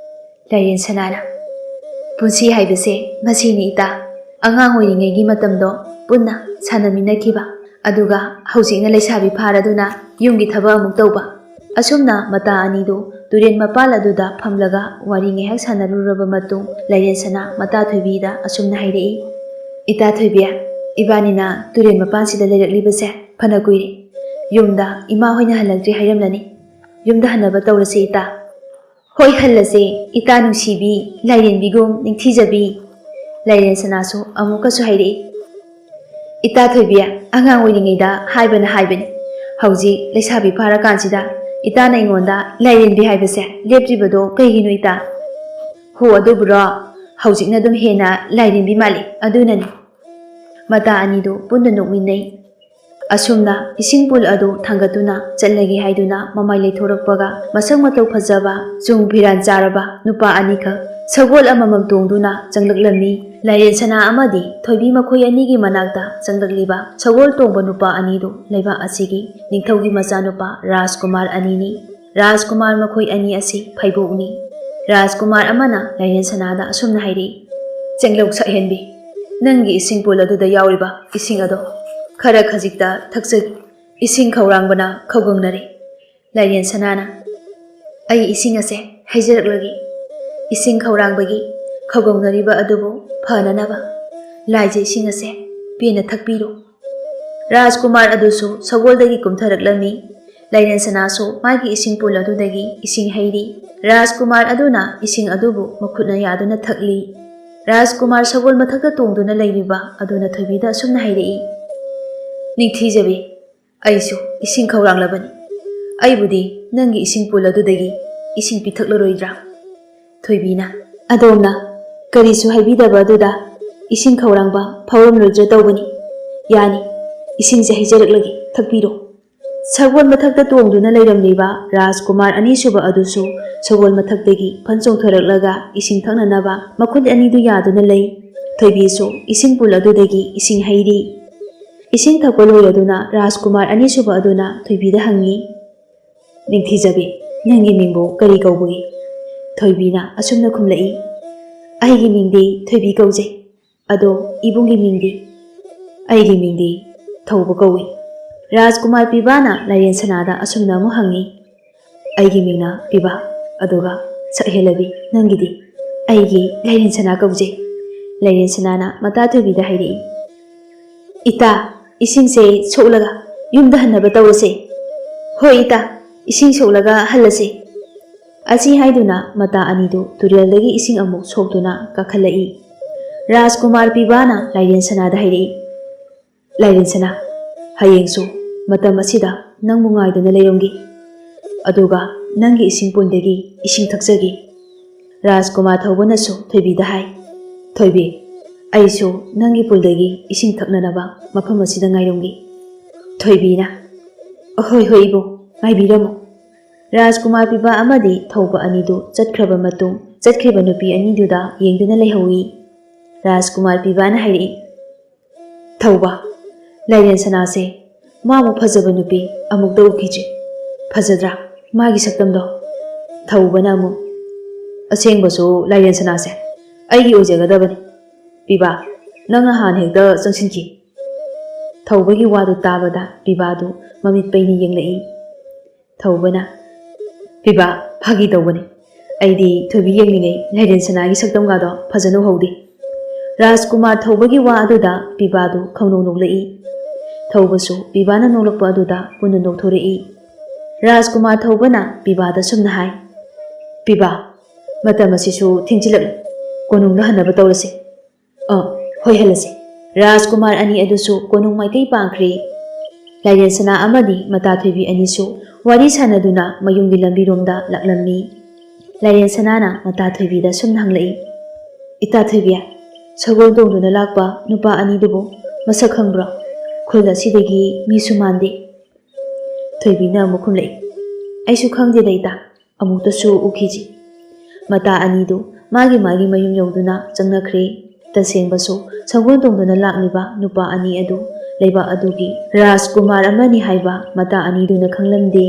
ꯂꯥꯏꯔꯦꯟ ꯁꯅꯥꯅ, ꯄꯨꯟꯁꯤ ꯍꯥꯏꯕꯁꯦ ꯃꯁꯤꯅꯤ ꯏꯇꯥ ꯑꯉꯥꯡ ꯑꯣꯏꯔꯤꯉꯩꯒꯤ ꯃꯇꯝꯗꯣ ꯄꯨꯟꯅ ꯁꯥꯟꯅꯃꯤꯟꯅꯈꯤꯕ ꯑꯗꯨꯒ ꯍꯧꯖꯤꯛꯅ ꯂꯩꯁꯥꯕꯤ ꯐꯥꯔꯗꯨꯅ ꯌꯨꯝꯒꯤ ꯊꯕꯛ ꯑꯃꯨꯛ ꯇꯧꯕ ꯑꯁꯨꯝꯅ ꯃꯇꯥ ꯑꯅꯤꯗꯨ ꯇꯨꯔꯦꯟ ꯃꯄꯥꯟ ꯑꯗꯨꯗ ꯐꯝꯂꯒ ꯋꯥꯔꯤ ꯉꯥꯏꯍꯥꯛ ꯁꯥꯟꯅꯔꯨꯔꯕ ꯃꯇꯨꯡ ꯂꯥꯏꯔꯦꯟꯁꯅꯥ ꯃꯇꯥ ꯊꯣꯏꯕꯤꯗ ꯑꯁꯨꯝꯅ ꯍꯥꯏꯔꯛꯏ ꯏꯇꯥ ꯊꯣꯏꯕꯤ ꯏꯕꯥꯅꯤꯅ ꯇꯨꯔꯦꯟ ꯃꯄꯥꯟꯁꯤꯗ ꯂꯩꯔꯛꯂꯤꯕꯁꯦ ꯐꯅ ꯀꯨꯏꯔꯦ ꯌꯨꯝꯗ ꯏꯃꯥ ꯍꯣꯏꯅ ꯍꯜꯂꯛꯇ꯭ꯔꯤ ꯍꯥꯏꯔꯝꯂꯅꯤ ꯌꯨꯝꯗ ꯍꯟꯅꯕ ꯇꯧꯔꯁꯤ ꯏꯇꯥ ꯍꯣꯏ ꯍꯜꯂꯁꯦ ꯏꯇꯥ ꯅꯨꯡꯁꯤꯕꯤ ꯂꯥꯏꯔꯦꯟꯕꯤꯒꯨꯝ ꯅꯤꯡꯊꯤꯖꯕꯤ ꯂꯥꯏꯔꯦꯟꯁꯅꯥꯁꯨ ꯑꯃꯨꯛꯀꯁꯨ ꯍꯥꯏꯔꯛꯏ ꯏꯇꯥ ꯊꯣꯏꯕꯤ ꯑꯉꯥꯡ ꯑꯣꯏꯔꯤꯉꯩꯗ ꯍꯥꯏꯕꯅ ꯍꯥꯏꯕꯅꯤ ꯍꯧꯖꯤꯛ ꯂꯩꯁꯥꯕꯤ ꯐꯥꯔꯀꯥꯟꯁꯤꯗ ꯏꯇꯥꯅ ꯑꯩꯉꯣꯟꯗ ꯂꯥꯏꯔꯦꯟꯕꯤ ꯍꯥꯏꯕꯁꯦ ꯂꯦꯞꯇ꯭ꯔꯤꯕꯗꯣ ꯀꯩꯒꯤꯅꯣ ꯏꯇꯥ ꯍꯣ ꯑꯗꯨꯕꯨꯔꯣ ꯍꯧꯖꯤꯛꯅ ꯑꯗꯨꯝ ꯍꯦꯟꯅ ꯂꯥꯏꯔꯦꯟꯕꯤ ꯃꯥꯜꯂꯤ ꯑꯗꯨꯅꯅꯤ ꯃꯇꯥ ꯑꯅꯤꯗꯨ ꯄꯨꯟꯅ ꯅꯣꯛꯃꯤꯟꯅꯩ ꯑꯁꯨꯝꯅ ꯏꯁꯤꯡ ꯄꯨꯜ ꯑꯗꯨ ꯊꯥꯡꯒꯠꯇꯨꯅ ꯆꯠꯂꯒꯦ ꯍꯥꯏꯗꯨꯅ ꯃꯃꯥꯏ ꯂꯩꯊꯣꯔꯛꯄꯒ ꯃꯁꯛ ꯃꯇꯧ ꯐꯖꯕ ꯆꯨꯡ ꯐꯤꯔꯥꯟ ꯆꯥꯔꯕ ꯅꯨꯄꯥ ꯑꯅꯤꯈꯛ ꯁꯒꯣꯜ ꯑꯃꯃꯝ ꯇꯣꯡꯗꯨꯅ ꯆꯪꯂꯛꯂꯝꯃꯤ ꯂꯥꯏꯔꯦꯟꯁꯅꯥ ꯑꯃꯗꯤ ꯊꯣꯏꯕꯤ ꯃꯈꯣꯏ ꯑꯅꯤꯒꯤ ꯃꯅꯥꯛꯇ ꯆꯪꯂꯛꯂꯤꯕ ꯁꯒꯣꯜ ꯇꯣꯡꯕ ꯅꯨꯄꯥ ꯑꯅꯤꯗꯨ ꯂꯩꯕꯥꯛ ꯑꯁꯤꯒꯤ ꯅꯤꯡꯊꯧꯒꯤ ꯃꯆꯥꯅꯨꯄꯥ ꯔꯥꯖꯀꯨꯃꯥꯔ ꯑꯅꯤꯅꯤ ꯔꯥꯖꯀꯨꯃꯥꯔ ꯃꯈꯣꯏ ꯑꯅꯤ ꯑꯁꯤ ꯐꯩꯕꯣꯛꯅꯤ ꯔꯥꯖꯀꯨꯃꯥꯔ ꯑꯃꯅ ꯂꯥꯏꯔꯦꯟꯁꯅꯥꯗ ꯑꯁꯨꯝꯅ ꯍꯥꯏꯔꯛꯏ ꯆꯦꯡꯂꯧ ꯁꯛꯍꯦꯟꯕꯤ ꯅꯪꯒꯤ ꯏꯁꯤꯡ ꯄꯨꯜ ꯑꯗꯨꯗ ꯌꯥꯎꯔꯤꯕ ꯏꯁꯤꯡ ꯑꯗꯣ ꯈꯔ ꯈꯖꯤꯛꯇ ꯊꯛꯆꯒꯦ ꯏꯁꯤꯡ ꯈꯧꯔꯥꯡꯕꯅ ꯈꯧꯒꯪꯅꯔꯦ ꯂꯥꯏꯔꯦꯟꯁꯅꯥꯅ ꯑꯩ ꯏꯁꯤꯡ ꯑꯁꯦ ꯍꯩꯖꯔꯛꯂꯒꯦ ꯏꯁꯤꯡ ꯈꯧꯔꯥꯡꯕꯒꯤ ꯈꯧꯒꯪꯅꯔꯤꯕ ꯑꯗꯨꯕꯨ ꯐꯅꯅꯕ ꯂꯥꯏꯖ ꯏꯁꯤꯡ ꯑꯁꯦ ꯄꯦꯟꯅ ꯊꯛꯄꯤꯔꯨ ꯔꯥꯖꯀꯨꯃꯥꯔ ꯑꯗꯨꯁꯨ ꯁꯒꯣꯜꯗꯒꯤ ꯀꯨꯝꯊꯔꯛꯂꯝꯃꯤ ꯂꯥꯏꯔꯦꯟꯁꯅꯥꯁꯨ ꯃꯥꯒꯤ ꯏꯁꯤꯡ ꯄꯨꯜ ꯑꯗꯨꯗꯒꯤ ꯏꯁꯤꯡ ꯍꯩꯔꯤ ꯔꯥꯖꯀꯨꯃꯥꯔ ꯑꯗꯨꯅ ꯏꯁꯤꯡ ꯑꯗꯨꯕꯨ ꯃꯈꯨꯠꯅ ꯌꯥꯗꯨꯅ ꯊꯛꯂꯤ ꯔꯥꯖꯀꯨꯃꯥꯔ ꯁꯒꯣꯜ ꯃꯊꯛꯇ ꯇꯣꯡꯗꯨꯅ ꯂꯩꯔꯤꯕ ꯑꯗꯨꯅ ꯊꯣꯏꯕꯤꯗ ꯑꯁꯨꯝꯅ ꯍꯥꯏꯔꯛꯏ ꯅꯤꯡꯊꯤꯖꯕꯤ ꯑꯩꯁꯨ ꯏꯁꯤꯡ ꯈꯧꯔꯥꯡꯂꯕꯅꯤ ꯑꯩꯕꯨꯗꯤ ꯅꯪꯒꯤ ꯏꯁꯤꯡ ꯄꯨꯜ ꯑꯗꯨꯗꯒꯤ ꯏꯁꯤꯡ ꯄꯤꯊꯛꯂꯔꯣꯏꯗ꯭ꯔꯥ ꯊꯣꯏꯕꯤꯅ ꯑꯗꯣꯝꯅ ꯀꯔꯤꯁꯨ ꯍꯥꯏꯕꯤꯗꯕ ꯑꯗꯨꯗ ꯏꯁꯤꯡ ꯈꯧꯔꯥꯡꯕ ꯐꯥꯎꯔꯝꯂꯣꯏꯗ꯭ꯔꯥ ꯇꯧꯕꯅꯤ ꯌꯥꯅꯤ ꯏꯁꯤꯡꯁꯦ ꯍꯩꯖꯔꯛꯂꯒꯦ ꯊꯛꯄꯤꯔꯣ ꯁꯒꯣꯜ ꯃꯊꯛꯇ ꯇꯣꯡꯗꯨꯅ ꯂꯩꯔꯝꯂꯤꯕ ꯔꯥꯖꯀꯨꯃꯥꯔ ꯑꯅꯤꯁꯨꯕ ꯑꯗꯨꯁꯨ ꯁꯒꯣꯜ ꯃꯊꯛꯇꯒꯤ ꯐꯟ ꯆꯣꯡꯊꯔꯛꯂꯒ ꯏꯁꯤꯡ ꯊꯛꯅꯅꯕ ꯃꯈꯨꯠ ꯑꯅꯤꯗꯨ ꯌꯥꯗꯨꯅ ꯂꯩ ꯊꯣꯏꯕꯤꯁꯨ ꯏꯁꯤꯡ ꯄꯨꯜ ꯑꯗꯨꯗꯒꯤ ꯏꯁꯤꯡ ꯍꯩꯔꯤ ꯏꯁꯤꯡ ꯊꯛꯄ ꯂꯣꯏꯔꯗꯨꯅ ꯔꯥꯖꯀꯨꯃꯥꯔ ꯑꯅꯤꯁꯨꯕ ꯑꯗꯨꯅ ꯊꯣꯏꯕꯤꯗ ꯍꯪꯉꯤ ꯅꯤꯡꯊꯤꯖꯕꯤ ꯅꯪꯒꯤ ꯃꯤꯡꯕꯨ ꯀꯔꯤ ꯀꯧꯕꯒꯦ ꯊꯣꯏꯕꯤꯅ ꯑꯁꯨꯝꯅ ꯈꯨꯝꯂꯛꯏ ꯑꯩꯒꯤ ꯃꯤꯡꯗꯤ ꯊꯣꯏꯕꯤ ꯀꯧꯖꯩ ꯑꯗꯣ ꯏꯕꯨꯡꯒꯤ ꯃꯤꯡꯗꯤ ꯑꯩꯒꯤ ꯃꯤꯡꯗꯤ ꯊꯧꯕ ꯀꯧꯏ ꯔꯥꯖꯀꯨꯃꯥꯔ ꯄꯤꯕꯥꯅ ꯂꯥꯏꯔꯦꯟꯁꯅꯥꯗ ꯑꯁꯨꯝꯅ ꯑꯃꯨꯛ ꯍꯪꯉꯤ ꯑꯩꯒꯤ ꯃꯤꯡꯅ ꯄꯤꯕꯥ ꯑꯗꯨꯒ ꯁꯛꯍꯦꯜꯂꯕꯤ ꯅꯪꯒꯤꯗꯤ ꯑꯩꯒꯤ ꯂꯥꯏꯔꯦꯟꯁꯅꯥ ꯀꯧꯖꯩ ꯂꯥꯏꯔꯦꯟꯁꯅꯥꯅ ꯃꯇꯥ ꯊꯣꯏꯕꯤꯗ ꯍꯥꯏꯔꯛꯏ ꯏꯇꯥ ꯏꯁꯤꯡꯁꯦ ꯁꯣꯛꯂꯒ ꯌꯨꯝꯗ ꯍꯟꯅꯕ ꯇꯧꯔꯁꯦ ꯍꯣꯏ ꯏꯇꯥ ꯏꯁꯤꯡ ꯁꯣꯛꯂꯒ ꯍꯜꯂꯁꯤ ꯑꯁꯤ ꯍꯥꯏꯗꯨꯅ ꯃꯇꯥ ꯑꯅꯤꯗꯨ ꯇꯨꯔꯦꯜꯗꯒꯤ ꯏꯁꯤꯡ ꯑꯃꯨꯛ ꯁꯣꯛꯇꯨꯅ ꯀꯥꯈꯠꯂꯛꯏ ꯔꯥꯖꯀꯨꯃꯥꯔ ꯄꯤꯕꯥꯅ ꯂꯥꯏꯔꯦꯟꯁꯅꯥꯗ ꯍꯥꯏꯔꯛꯏ ꯂꯥꯏꯔꯦꯟꯁꯅꯥ ꯍꯌꯦꯡꯁꯨ ꯃꯇꯝ ꯑꯁꯤꯗ ꯅꯪꯕꯨ ꯉꯥꯏꯗꯨꯅ ꯂꯩꯔꯝꯒꯦ ꯑꯗꯨꯒ ꯅꯪꯒꯤ ꯏꯁꯤꯡ ꯄꯨꯜꯗꯒꯤ ꯏꯁꯤꯡ ꯊꯛꯆꯒꯦ ꯔꯥꯖꯀꯨꯃꯥꯔ ꯊꯧꯕꯅꯁꯨ ꯊꯣꯏꯕꯤꯗ ꯍꯥꯏ ꯊꯣꯏꯕꯤ ꯑꯩꯁꯨ ꯅꯪꯒꯤ ꯄꯨꯜꯗꯒꯤ ꯏꯁꯤꯡ ꯊꯛꯅꯅꯕ ꯃꯐꯝ ꯑꯁꯤꯗ ꯉꯥꯏꯔꯝꯒꯦ ꯊꯣꯏꯕꯤꯅ ꯍꯣꯏ ꯍꯣꯏ ꯏꯕꯨꯡ ꯉꯥꯏꯕꯤꯔꯝꯃꯨ ꯔꯥꯖꯀꯨꯃꯥꯔ ꯄꯤꯕꯥ ꯑꯃꯗꯤ ꯊꯧꯕ ꯑꯅꯤꯗꯨ ꯆꯠꯈ꯭ꯔꯕ ꯃꯇꯨꯡ ꯆꯠꯈ꯭ꯔꯤꯕ ꯅꯨꯄꯤ ꯑꯅꯤꯗꯨꯗ ꯌꯦꯡꯗꯨꯅ ꯂꯩꯍꯧꯏ ꯔꯥꯖꯀꯨꯃꯥꯔ ꯄꯤꯕꯥꯅ ꯍꯥꯏꯔꯛꯏ ꯊꯧꯕ ꯂꯥꯏꯔꯦꯟꯁꯅꯥꯁꯦ ꯃꯥꯃꯨꯛ ꯐꯖꯕ ꯅꯨꯄꯤ ꯑꯃꯨꯛꯇ ꯎꯈꯤꯗ꯭ꯔꯤ ꯐꯖꯗ꯭ꯔꯥ ꯃꯥꯒꯤ ꯁꯛꯇꯝꯗꯣ ꯊꯧꯕꯅ ꯑꯃꯨꯛ ꯑꯁꯦꯡꯕꯁꯨ ꯂꯥꯏꯔꯦꯟꯁꯅꯥꯁꯦ ꯑꯩꯒꯤ ꯑꯣꯏꯖꯒꯗꯕꯅꯤ ꯄꯤꯕꯥ ꯅꯪꯅ ꯍꯥꯟꯅ ꯍꯦꯛꯇ ꯆꯪꯁꯤꯟꯈꯤ ꯊꯧꯕꯒꯤ ꯋꯥꯗꯨ ꯇꯥꯕꯗ ꯄꯤꯕꯥꯗꯨ ꯃꯃꯤꯠ ꯄꯩꯅ ꯌꯦꯡꯂꯛꯏ ꯊꯧꯕꯅ ꯄꯤꯕꯥ ꯐꯥꯒꯤ ꯇꯧꯕꯅꯤ ꯑꯩꯗꯤ ꯊꯣꯏꯕꯤ ꯌꯦꯡꯂꯤꯉꯩ ꯂꯥꯏꯔꯦꯟꯁꯅꯥꯒꯤ ꯁꯛꯇꯝꯒꯗꯣ ꯐꯖꯅ ꯎꯍꯧꯗꯦ ꯔꯥꯖꯀꯨꯃꯥꯔ ꯊꯧꯕꯒꯤ ꯋꯥ ꯑꯗꯨꯗ ꯄꯤꯕꯥꯗꯨ ꯈꯪꯅꯣꯛ ꯅꯣꯛꯂꯛꯏ ꯊꯧꯕꯁꯨ ꯄꯤꯕꯥꯅ ꯅꯣꯛꯂꯛꯄ ꯑꯗꯨꯗ ꯄꯨꯟꯅ ꯅꯣꯛꯊꯣꯔꯛꯏ ꯔꯥꯖꯀꯨꯃꯥꯔ ꯊꯧꯕꯅ ꯄꯤꯕꯥꯗ ꯁꯨꯝꯅ ꯍꯥꯏ ꯄꯤꯕꯥ ꯃꯇꯝ ꯑꯁꯤꯁꯨ ꯊꯦꯡꯖꯤꯜꯂꯛꯂꯦ ꯀꯣꯅꯨꯡꯗ ꯍꯟꯅꯕ ꯇꯧꯔꯁꯤ ꯍꯣꯏ ꯍꯜꯂꯁꯤ ꯔꯥꯖꯀꯨꯃꯥꯔ ꯑꯅꯤ ꯑꯗꯨꯁꯨ ꯀꯣꯅꯨꯡ ꯃꯥꯏꯀꯩ ꯄꯥꯡꯈ꯭ꯔꯦ ꯂꯥꯏꯔꯦꯟꯁꯅꯥ ꯑꯃꯗꯤ ꯃꯇꯥ ꯊꯣꯏꯕꯤ ꯑꯅꯤꯁꯨ ꯋꯥꯔꯤ ꯁꯥꯟꯅꯗꯨꯅ ꯃꯌꯨꯝꯒꯤ ꯂꯝꯕꯤꯔꯣꯝꯗ ꯂꯥꯛꯂꯝꯃꯤ ꯂꯥꯏꯔꯦꯟꯁꯅꯥꯅ ꯃꯇꯥ ꯊꯣꯏꯕꯤꯗ ꯁꯨꯝꯅ ꯍꯪꯂꯛꯏ ꯏꯇꯥ ꯊꯣꯏꯕꯤ ꯁꯒꯣꯜ ꯇꯣꯡꯗꯨꯅ ꯂꯥꯛꯄ ꯅꯨꯄꯥ ꯑꯅꯤꯗꯨꯕꯨ ꯃꯁꯛ ꯈꯪꯕ꯭ꯔꯣ ꯈꯨꯜ ꯑꯁꯤꯗꯒꯤ ꯃꯤꯁꯨ ꯃꯥꯟꯗꯦ ꯊꯣꯏꯕꯤꯅ ꯑꯃꯨꯛ ꯈꯨꯝꯂꯛꯏ ꯑꯩꯁꯨ ꯈꯪꯗꯦꯗ ꯏꯇꯥ ꯑꯃꯨꯛꯇꯁꯨ ꯎꯈꯤꯖꯤ ꯃꯇꯥ ꯑꯅꯤꯗꯨ ꯃꯥꯒꯤ ꯃꯌꯨꯝ ꯌꯧꯗꯨꯅ ꯆꯪꯅꯈ꯭ꯔꯦ ꯇꯁꯦꯡꯕꯁꯨ ꯁꯒꯣꯜ ꯇꯣꯡꯗꯨꯅ ꯂꯥꯛꯂꯤꯕ ꯅꯨꯄꯥ ꯑꯅꯤ ꯑꯗꯨ ꯂꯩꯕꯥꯛ ꯑꯗꯨꯒꯤ ꯔꯥꯖꯀꯨꯃꯥꯔ ꯑꯃꯅꯤ ꯍꯥꯏꯕ ꯃꯇꯥ ꯑꯅꯤꯗꯨꯅ ꯈꯪꯂꯝꯗꯦ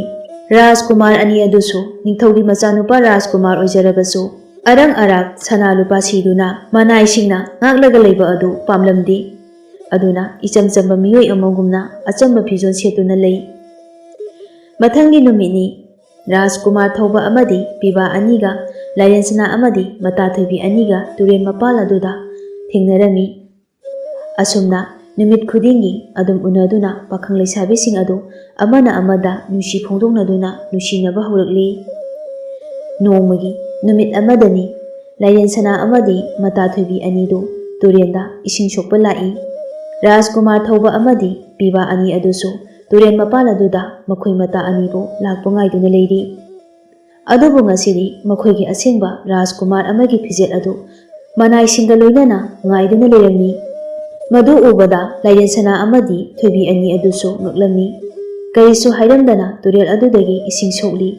ꯔꯥꯖꯀꯨꯃꯥꯔ ꯑꯅꯤ ꯑꯗꯨꯁꯨ ꯅꯤꯡꯊꯧꯒꯤ ꯃꯆꯥꯅꯨꯄꯥ ꯔꯥꯖꯀꯨꯃꯥꯔ ꯑꯣꯏꯖꯔꯕꯁꯨ ꯑꯔꯪ ꯑꯔꯥꯛ ꯁꯅꯥ ꯂꯨꯄꯥ ꯁꯤꯗꯨꯅ ꯃꯅꯥꯏꯁꯤꯡꯅ ꯉꯥꯛꯂꯒ ꯂꯩꯕ ꯑꯗꯨ ꯄꯥꯝꯂꯝꯗꯦ ꯑꯗꯨꯅ ꯏꯆꯝ ꯆꯝꯕ ꯃꯤꯑꯣꯏ ꯑꯃꯒꯨꯝꯅ ꯑꯆꯝꯕ ꯐꯤꯖꯣꯜ ꯁꯦꯠꯇꯨꯅ ꯂꯩ꯫ ꯃꯊꯪꯒꯤ ꯅꯨꯃꯤꯠꯅꯤ꯫ ꯔꯥꯖꯀꯨꯃꯥꯔ ꯊꯧꯕ ꯑꯃꯗꯤ ꯄꯤꯕꯥ ꯑꯅꯤꯒ ꯂꯥꯏꯔꯦꯟꯁꯅꯥ ꯑꯃꯗꯤ ꯃꯇꯥꯊꯣꯏꯕꯤ ꯑꯅꯤꯒ ꯇꯨꯔꯦꯟ ꯃꯄꯥꯜ ꯑꯗꯨꯗ ꯊꯦꯡꯅꯔꯝꯃꯤ꯫ ꯑꯁꯨꯝꯅ ꯅꯨꯃꯤꯠ ꯈꯨꯗꯤꯡꯒꯤ ꯑꯗꯨꯝ ꯎꯅꯗꯨꯅ ꯄꯥꯈꯪ ꯂꯩꯁꯥꯕꯤꯁꯤꯡ ꯑꯗꯨ ꯑꯃꯅ ꯑꯃꯗ ꯅꯨꯡꯁꯤ ꯐꯣꯡꯗꯣꯛꯅꯗꯨꯅ ꯅꯨꯡꯁꯤꯅꯕ ꯍꯧꯔꯛꯂꯤ꯫ ꯅꯣꯡꯃꯒꯤ ꯅꯨꯃꯤꯠ ꯑꯃꯗꯅꯤ ꯂꯥꯏꯔꯦꯟꯁꯅꯥ ꯑꯃꯗꯤ ꯃꯇꯥꯊꯣꯏꯕꯤ ꯑꯅꯤꯗꯨ ꯇꯨꯔꯦꯟꯗ ꯏꯁꯤꯡ ꯁꯣꯛꯄ ꯂꯥꯛꯏ꯫ ꯔꯥꯖꯀꯨꯃꯥꯔ ꯊꯧꯕ ꯑꯃꯗꯤ ꯄꯤꯕꯥ ꯑꯅꯤ ꯑꯗꯨꯁꯨ ꯇꯨꯔꯦꯟ ꯃꯄꯥꯜ ꯑꯗꯨꯗ ꯃꯈꯣꯏ ꯃꯇꯥ ꯑꯅꯤꯕꯨ ꯂꯥꯛꯄ ꯉꯥꯏꯗꯨꯅ ꯂꯩꯔꯤ꯫ ꯑꯗꯨꯕꯨ ꯉꯁꯤꯗꯤ ꯃꯈꯣꯏꯒꯤ ꯑꯁꯦꯡꯕ ꯔꯥꯖꯀꯨꯃꯥꯔ ꯑꯃꯒꯤ ꯐꯤꯖꯦꯠ ꯑꯗꯨ ꯃꯅꯥꯏꯁꯤꯡꯒ ꯂꯣꯏꯅꯅ ꯉꯥꯏꯗꯨꯅ ꯂꯩꯔꯝꯃꯤ꯫ ꯃꯗꯨ ꯎꯕꯗ ꯂꯥꯏꯔꯦꯟꯁꯅꯥ ꯑꯃꯗꯤ ꯊꯣꯏꯕꯤ ꯑꯅꯤ ꯑꯗꯨꯁꯨ ꯉꯛꯂꯝꯃꯤ꯫ ꯀꯔꯤꯁꯨ ꯍꯥꯏꯔꯝꯗꯅ ꯇꯨꯔꯦꯜ ꯑꯗꯨꯗꯒꯤ ꯏꯁꯤꯡ ꯁꯣꯛꯂꯤ꯫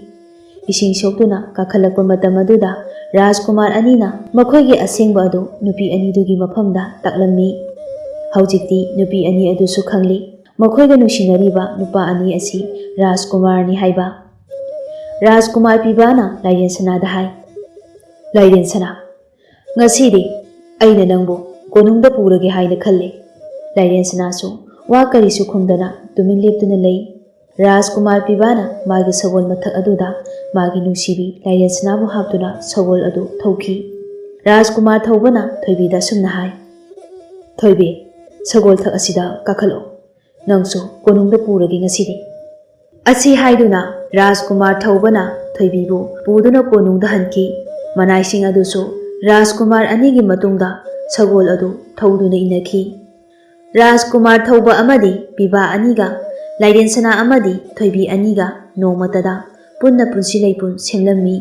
ꯏꯁꯤꯡ ꯁꯣꯛꯇꯨꯅ ꯀꯥꯈꯠꯂꯛꯄ ꯃꯇꯝ ꯑꯗꯨꯗ ꯔꯥꯖꯀꯨꯃꯥꯔ ꯑꯅꯤꯅ ꯃꯈꯣꯏꯒꯤ ꯑꯁꯦꯡꯕ ꯑꯗꯨ ꯅꯨꯄꯤ ꯑꯅꯤꯗꯨꯒꯤ ꯃꯐꯝꯗ ꯇꯥꯛꯂꯝꯃꯤ꯫ ꯍꯧꯖꯤꯛꯇꯤ ꯅꯨꯄꯤ ꯑꯅꯤ ꯑꯗꯨꯁꯨ ꯈꯪꯂꯤ ꯃꯈꯣꯏꯒ ꯅꯨꯡꯁꯤꯅꯔꯤꯕ ꯅꯨꯄꯥ ꯑꯅꯤ ꯑꯁꯤ ꯔꯥꯖꯀꯨꯃꯥꯔꯅꯤ ꯍꯥꯏꯕ꯫ ꯔꯥꯖꯀꯨꯃꯥꯔ ꯄꯤꯕꯥꯅ ꯂꯥꯏꯔꯦꯟꯁꯅꯥꯗ ꯍꯥꯏ, "ꯂꯥꯏꯔꯦꯟꯁꯅꯥ, ꯉꯁꯤꯗꯤ ꯑꯩꯅ ꯅꯪꯕꯨ ꯀꯣꯅꯨꯡꯗ ꯄꯨꯔꯒꯦ ꯍꯥꯏꯅ ꯈꯜꯂꯤ꯫ ꯂꯥꯏꯔꯦꯟꯁꯅꯥꯁꯨ ꯋꯥ ꯀꯔꯤꯁꯨ ꯈꯨꯝꯗꯅ ꯇꯨꯃꯤꯟ ꯂꯦꯞꯇꯨꯅ ꯂꯩ꯫ ꯔꯥꯖꯀꯨꯃꯥꯔ ꯄꯤꯕꯥꯅ ꯃꯥꯒꯤ ꯁꯒꯣꯜ ꯃꯊꯛ ꯑꯗꯨꯗ ꯃꯥꯒꯤ ꯅꯨꯡꯁꯤꯕꯤ ꯂꯥꯏꯔꯦꯟꯁꯅꯥꯕꯨ ꯍꯥꯞꯇꯨꯅ ꯁꯒꯣꯜ ꯑꯗꯨ ꯊꯧꯈꯤ꯫ ꯔꯥꯖꯀꯨꯃꯥꯔ ꯊꯧꯕꯅ ꯊꯣꯏꯕꯤꯗ ꯑꯁꯨꯝꯅ ꯍꯥꯏ, "ꯊꯣꯏꯕꯤ, ꯁꯒꯣꯜꯊꯛ ꯑꯁꯤꯗ ꯀꯥꯈꯠꯂꯣ, ꯅꯪꯁꯨ ꯀꯣꯅꯨꯡꯗ ꯄꯨꯔꯒꯦ ꯉꯁꯤꯗꯤ"꯫ ꯑꯁꯤ ꯍꯥꯏꯗꯨꯅ ꯔꯥꯖꯀꯨꯃꯥꯔ ꯊꯧꯕꯅ ꯊꯣꯏꯕꯤꯕꯨ ꯄꯨꯗꯨꯅ ꯀꯣꯅꯨꯡꯗ ꯍꯟꯈꯤ꯫ ꯃꯅꯥꯏꯁꯤꯡ ꯑꯗꯨꯁꯨ ꯔꯥꯖꯀꯨꯃꯥꯔ ꯑꯅꯤꯒꯤ ꯃꯇꯨꯡꯗ ꯁꯒꯣꯜ ꯑꯗꯨ ꯊꯧꯗꯨꯅ ꯏꯟꯅꯈꯤ꯫ ꯔꯥꯖꯀꯨꯃꯥꯔ ꯊꯧꯕ ꯑꯃꯗꯤ ꯄꯤꯕꯥ ꯑꯅꯤꯒ ꯂꯥꯏꯔꯦꯟꯁꯅꯥ ꯑꯃꯗꯤ ꯊꯣꯏꯕꯤ ꯑꯅꯤꯒ ꯅꯣꯡꯃꯇꯗ ꯄꯨꯟꯅ ꯄꯨꯟꯁꯤ ꯂꯩꯄꯨꯟ ꯁꯦꯝꯂꯝꯃꯤ꯫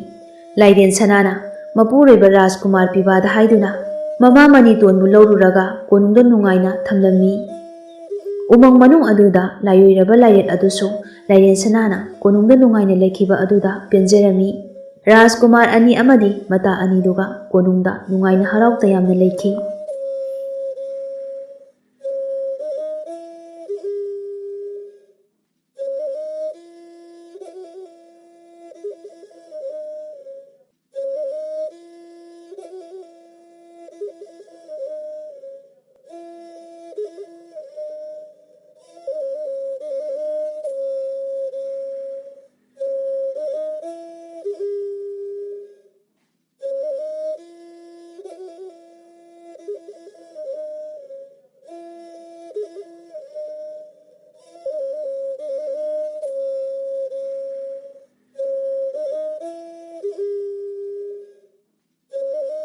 ꯂꯥꯏꯔꯦꯟꯁꯅꯥꯅ ꯃꯄꯨꯔꯣꯏꯕ ꯔꯥꯖꯀꯨꯃꯥꯔ ꯄꯤꯕꯥꯗ ꯍꯥꯏꯗꯨꯅ ꯃꯃꯥ ꯃꯅꯤꯇꯣꯟꯕꯨ ꯂꯧꯔꯨꯔꯒ ꯀꯣꯅꯨꯡꯗ ꯅꯨꯡꯉꯥꯏꯅ ꯊꯝꯂꯝꯃꯤ꯫ ꯎꯃꯪ ꯃꯅꯨꯡ ꯑꯗꯨꯗ ꯂꯥꯏꯑꯣꯏꯔꯕ ꯂꯥꯏꯔꯦꯠ ꯑꯗꯨꯁꯨ ꯂꯥꯏꯔꯦꯟꯁꯅꯥꯅ ꯀꯣꯅꯨꯡꯗ ꯅꯨꯡꯉꯥꯏꯅ ꯂꯩꯈꯤꯕ ꯑꯗꯨꯗ ꯄꯦꯟꯖꯔꯝꯃꯤ꯫ ꯔꯥꯖꯀꯨꯃꯥꯔ ꯑꯅꯤ ꯑꯃꯗꯤ ꯃꯇꯥ ꯑꯅꯤꯗꯨꯒ ꯀꯣꯅꯨꯡꯗ ꯅꯨꯡꯉꯥꯏꯅ ꯍꯔꯥꯎ ꯇꯌꯥꯝꯅ ꯂꯩꯈꯤ꯫